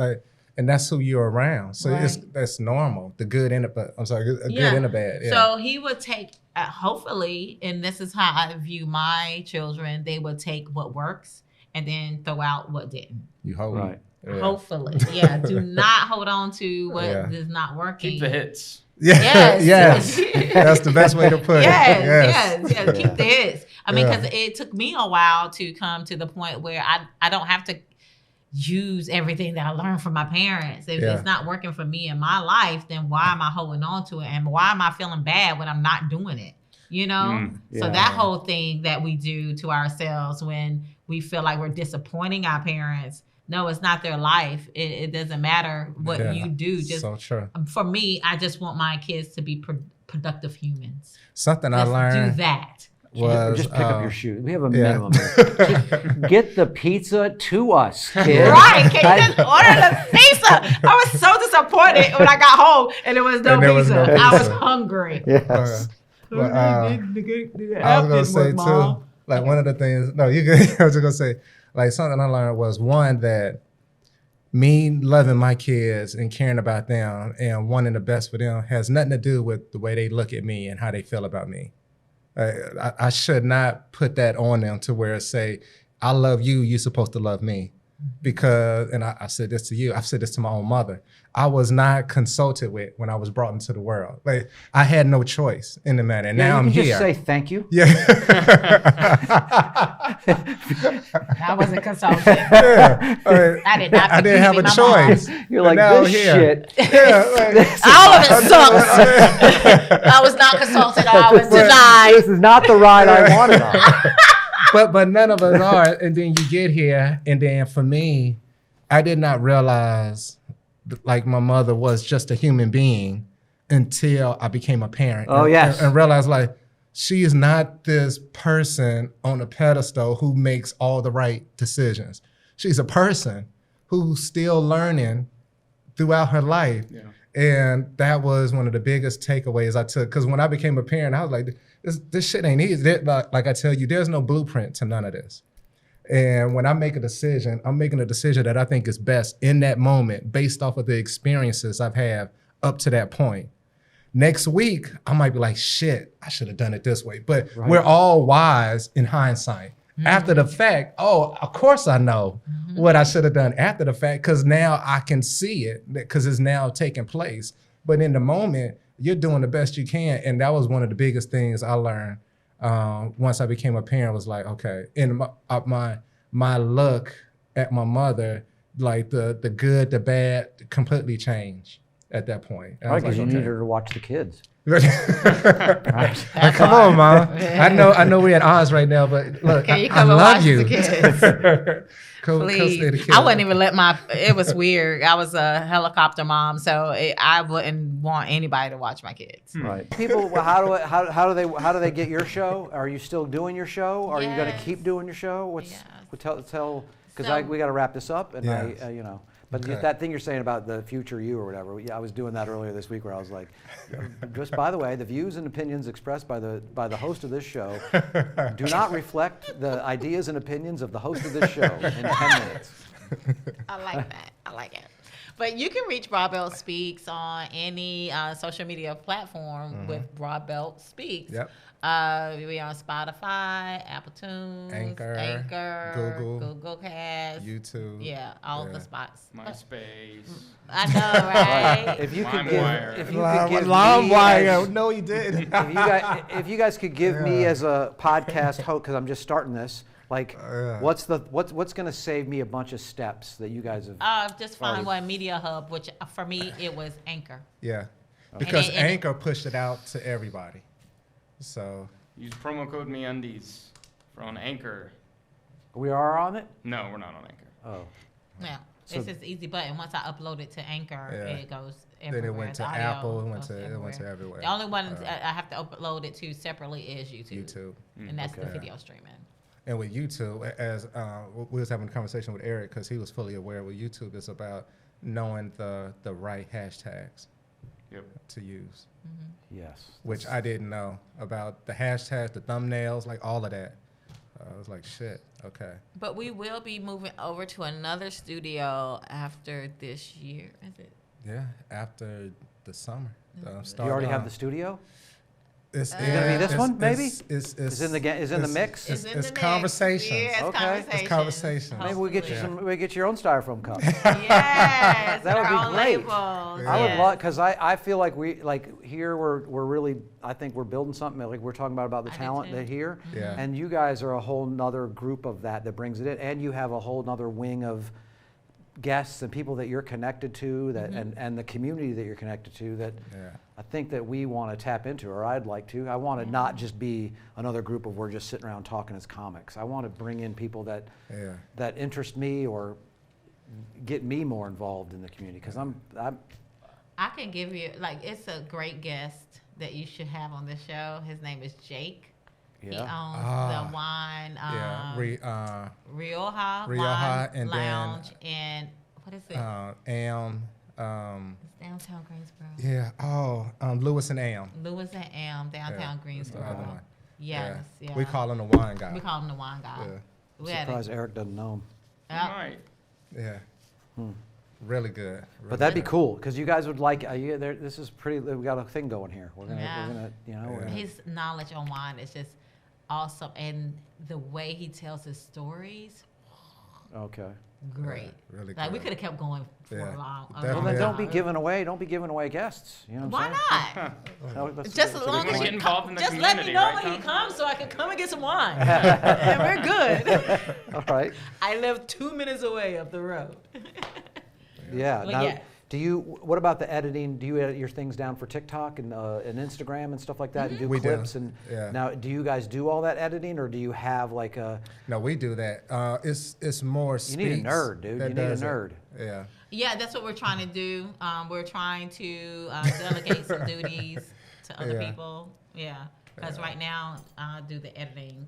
and that's who you're around. So that's normal. The good and the bad. I'm sorry, good and the bad. Yeah. So he would take, hopefully, and this is how I view my children, they would take what works and then throw out what didn't. you hold Right. Yeah. Hopefully. Yeah. Do not hold on to what is not working. Keep the hits. Yeah. Yes. yes. That's the best way to put it. Yes. Keep the hits. I mean, Yeah. because it took me a while to come to the point where I don't have to use everything that I learned from my parents. If it's not working for me in my life, then why am I holding on to it? And why am I feeling bad when I'm not doing it? You know? So that whole thing that we do to ourselves when we feel like we're disappointing our parents, no, it's not their life. It doesn't matter what you do. Just so true. for me, I just want my kids to be productive humans. Something I Let's learned do that. was just pick up your shoes. We have a yeah. minimum here. Get the pizza to us, kid. Right? Can you just order the pizza? I was so disappointed when I got home and there was no And there was pizza. no I was pizza. hungry. Yes. But, I was gonna say too, like one of the things. No, you good. I was just gonna say, like something I learned was one that me loving my kids and caring about them and wanting the best for them has nothing to do with the way they look at me and how they feel about me. I should not put that on them to where say, I love you, you're supposed to love me. Because, and I said this to you, I've said this to my own mother, I was not consulted with when I was brought into the world. Like I had no choice in the matter. And now I'm you can here. just say thank you. Yeah. I wasn't consulted. Yeah. I did not. I didn't have a pick you to be my choice. mom. You're like, Now this here. shit. Yeah, like, All of it sucks. I was not consulted. I was denied. This is not the ride I wanted on. but none of us are. And then you get here, and then for me, I did not realize like my mother was just a human being until I became a parent. Oh, yes. And realized like she is not this person on a pedestal who makes all the right decisions. She's a person who's still learning throughout her life. Yeah. And that was one of the biggest takeaways I took. Because when I became a parent, I was like, this shit ain't easy. Like I tell you, there's no blueprint to none of this. And when I make a decision, I'm making a decision that I think is best in that moment based off of the experiences I've had up to that point. Next week, I might be like, shit, I should have done it this way. But we're all wise in hindsight. After the fact, oh, of course I know what I should have done after the fact because now I can see it because it's now taking place. But in the moment, you're doing the best you can. And that was one of the biggest things I learned once I became a parent was like, okay, and my look at my mother, like the good, the bad completely changed at that point. And I Right, was because like, you okay. need her to watch the kids. Come on, Mom. I know we're at odds right now, but look, Can you I come and love watch you. the kids? Come stay the Please. kids. I wouldn't even let it was weird. I was a helicopter mom, so I wouldn't want anybody to watch my kids. Right. People, well, how do they get your show? Are you still doing your show? Are you going to Yes. keep doing your show? Yes. Tell because So- we got to wrap this up, and Yes. I. But that thing you're saying about the future you or whatever, yeah, I was doing that earlier this week where I was like, just by the way, the views and opinions expressed by the host of this show do not reflect the ideas and opinions of the host of this show in 10 minutes. I like that. I like it. But you can reach Broadbelt Speax on any social media platform with Broadbelt Speax. Yep. We on Spotify, Apple Tunes, Anchor, Google Cast, YouTube. Yeah, all the spots. MySpace. I know, right? If you could LimeWire. give, if you could give LimeWire. No, he didn't. if you guys could give me as a podcast host, because I'm just starting this, like, what's going to save me a bunch of steps that you guys have? Just find one Media Hub, which for me it was Anchor. Yeah, because And Anchor pushed it out to everybody. So Use promo code MeUndies on Anchor. We are on it? No, we're not on Anchor. Oh. Yeah, So- it's just easy button. Once I upload it to Anchor, it goes then everywhere. it went to The audio Apple. It goes went to everywhere. The only one I have to upload it to separately is YouTube. YouTube. And that's the Okay. video streaming. And with YouTube, as we was having a conversation with Eric, because he was fully aware with YouTube, it's about knowing the right hashtags Yep. to use, Yes. which I didn't know about the hashtags, the thumbnails, like all of that. I was like, shit, okay. But we will be moving over to another studio after this year. Is it? Yeah, after the summer. Do you already have the studio? It's Is it gonna be this one, maybe? It's Is in the mix? It's in the mix. conversations. Yeah, it's Okay. conversations. It's conversations. Maybe we get you Hopefully. we get your own styrofoam cup. Yes, That would our be own great. labels. I would yes. love, because I feel like here we're really, I think we're building something, like we're talking about the I do talent too. that here. Yeah. And you guys are a whole nother group of that brings it in. And you have a whole nother wing of guests and people that you're connected to that and the community that you're connected to that Yeah. I think that we want to tap into, or I'd like to. I want to not just be another group of we're just sitting around talking as comics. I want to bring in people that that interest me or get me more involved in the community, because I can give you, it's a great guest that you should have on the show. His name is Jake. He owns the wine, Rioja Rioja, and then, Lounge, and what is it? It's downtown Greensboro. Yeah. Lewis and Am. Lewis and Am, downtown Greensboro. the other one. Yes, yeah. We call him the wine guy. We call him the wine guy. Yeah. We had surprised Eric doesn't know him. Right. Yeah. Really good. But that'd be cool, because you guys would like. This is pretty. We got a thing going here. We're gonna. We're gonna, his knowledge on wine is just awesome, and the way he tells his stories, Okay. great. Really Like we good. could have kept going for Yeah. a long. Well, Definitely. then don't be Yeah. giving away guests. You know what I'm Why saying? not? No, that's- Just that's as a long good as Get you involved in the just let me community, know right, when he Tom? comes so I can come and get some wine, and we're good. All right. I live 2 minutes away up the road. Yeah. Well, Now, yeah. do you? What about the editing? Do you edit your things down for TikTok and Instagram and stuff like that? You do We do, clips and. yeah. Now, do you guys do all that editing, or do you have like a? No, we do that. It's more You need a Speaks nerd, dude. that You need a does it. nerd. Yeah. Yeah, that's what we're trying to do. We're trying to delegate some duties to other Yeah. people. Yeah, because right now I do the editing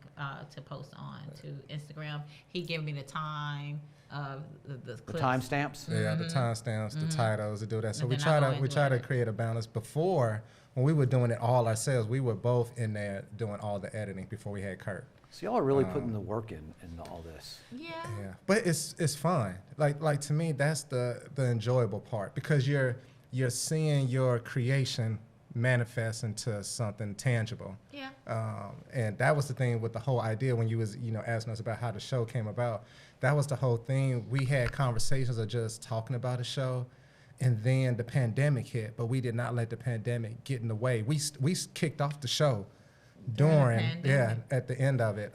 to post on to Instagram. He give me the time of the The clips. timestamps. Yeah, the timestamps, the titles, to do that. So And we then try I go to into to it. create a balance. Before, when we were doing it all ourselves, we were both in there doing all the editing before we had Kurt. So y'all are really putting the work in all this. Yeah. Yeah, but it's fun. Like to me, that's the enjoyable part, because you're seeing your creation manifest into something tangible. Yeah. And that was the thing with the whole idea when you was asking us about how the show came about. That was the whole thing. We had conversations of just talking about a show, and then the pandemic hit. But we did not let the pandemic get in the way. We kicked off the show during at the end of it.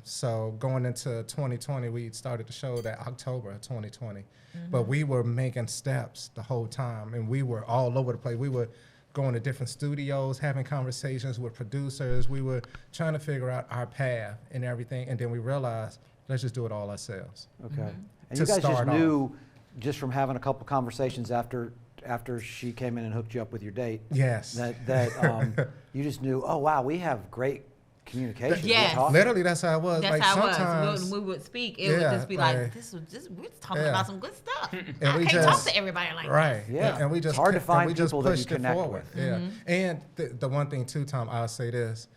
So going into 2020, we started the show that October of 2020. But we were making steps the whole time, and we were all over the place. We were going to different studios, having conversations with producers. We were trying to figure out our path and everything, and then we realized, let's just do it all ourselves. Okay. And To you guys just start knew, just from having a couple conversations after she came in and hooked you up with your date, Yes. that you just knew, oh wow, we have great communication. Yes. We're talking. Literally, that's how it was. That's like how it sometimes, was. When we would speak, it would just be like, like- we're talking Yeah. about some good stuff. And I we can't talk just- to everybody like right? Yeah. And we just It's hard to and find we just people that you pushed it connect forward. with. Yeah. And the one thing too, Tom, I'll say this: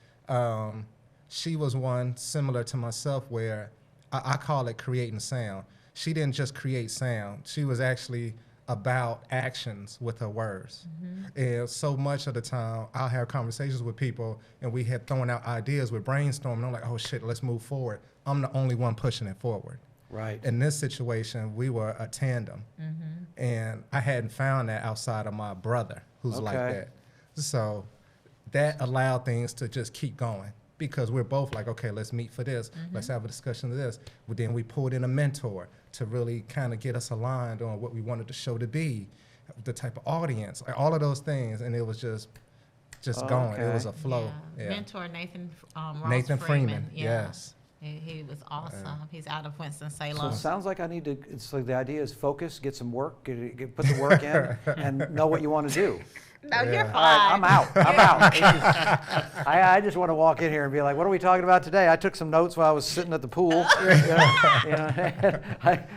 she was one similar to myself where I call it creating sound. She didn't just create sound; she was actually about actions with her words. And so much of the time, I'll have conversations with people, and we had thrown out ideas with brainstorming. I'm like, oh shit, let's move forward. I'm the only one pushing it forward. Right. In this situation, we were a tandem, and I hadn't found that outside of my brother, who's like Okay. that. So that allowed things to just keep going because we're both like, okay, let's meet for this. Let's have a discussion of this. But then we pulled in a mentor to really kind of get us aligned on what we wanted the show to be, the type of audience, like all of those things, and it was just going. It was a flow. Yeah. Mentor Nathan Ross Nathan Freeman, Yeah. yes. He was awesome. He's out of So Winston-Salem. it sounds like I need to. It's like the idea is focus, get some work, put the work in, and know what you want to do. No, you're Yeah. fine. All right, I'm out. I'm out. It's just- I just want to walk in here and be like, what are we talking about today? I took some notes while I was sitting at the pool.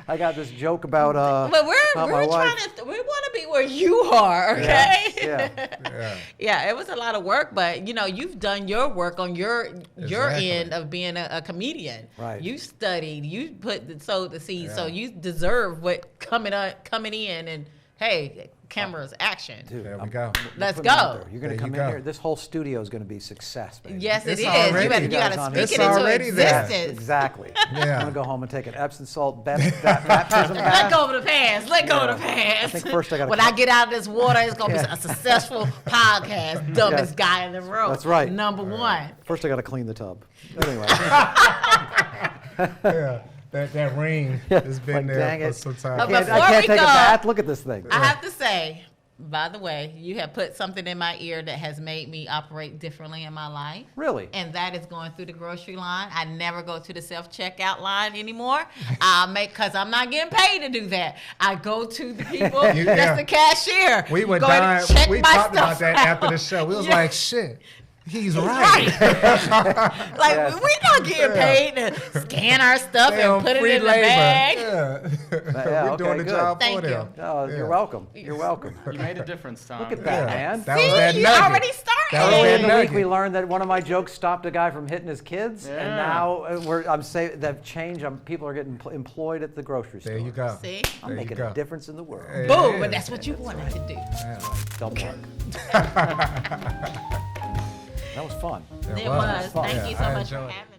I got this joke about. But about my we're wife. trying to we want to be where you are, okay? Yeah. Yeah. Yeah, it was a lot of work, but you've done your work on your Exactly. end of being a comedian. Right. You studied, you sowed the seed, so Yeah. you deserve what coming in, and hey, cameras, action. Dude, There we I'm- go. Let's putting it out go. there. You're going There to come you in go. here. This whole studio is going to be success, baby. Yes, it It's is. already- You You got guys to on speak this. it It's into already there. existence. Exactly. Yeah. I'm going to go home and take an Epsom salt baptism Let bath. go of the past. Let go of the Yeah. past. I think first I gotta when I get out of this water, it's gonna be a successful podcast. Dumbest Yes. guy in the room. That's right. Number one. First I got to clean the tub. Anyway. Yeah. That ring has been Like, there dang for it. some But time. before I can't we take a go- bath. Look at this thing. I have to say, by the way, you have put something in my ear that has made me operate differently in my life. Really? And that is going through the grocery line. I never go to the self-checkout line anymore. Because I'm not getting paid to do that. I go to the people Yeah. that's the cashier. We were Go ahead dying. and check We my talked about stuff that out. after the show. We was Yeah. like, shit, he's right. Right. Like, Yes. we're not getting paid to scan our stuff Damn, and put it free in the labor. bag. Yeah. Yeah, We're okay, doing the good. job Thank for you. them. Oh, Yeah. you're welcome. You're welcome. You made a difference, Tom. Look at that, Yeah. man. That was See, that you nugget. already started. That was Earlier that in the week, nugget. we learned that one of my jokes stopped a guy from hitting his kids, and Yeah. now I'm saying that change. People are getting employed at the grocery store. There you go. See? I'm There you making go. a difference in the world. Hey. Boom. Yeah. But that's what you wanted to do. Yeah. Don't work. That was fun. It was. was. Thank Yeah, you so I much for enjoyed it. having me.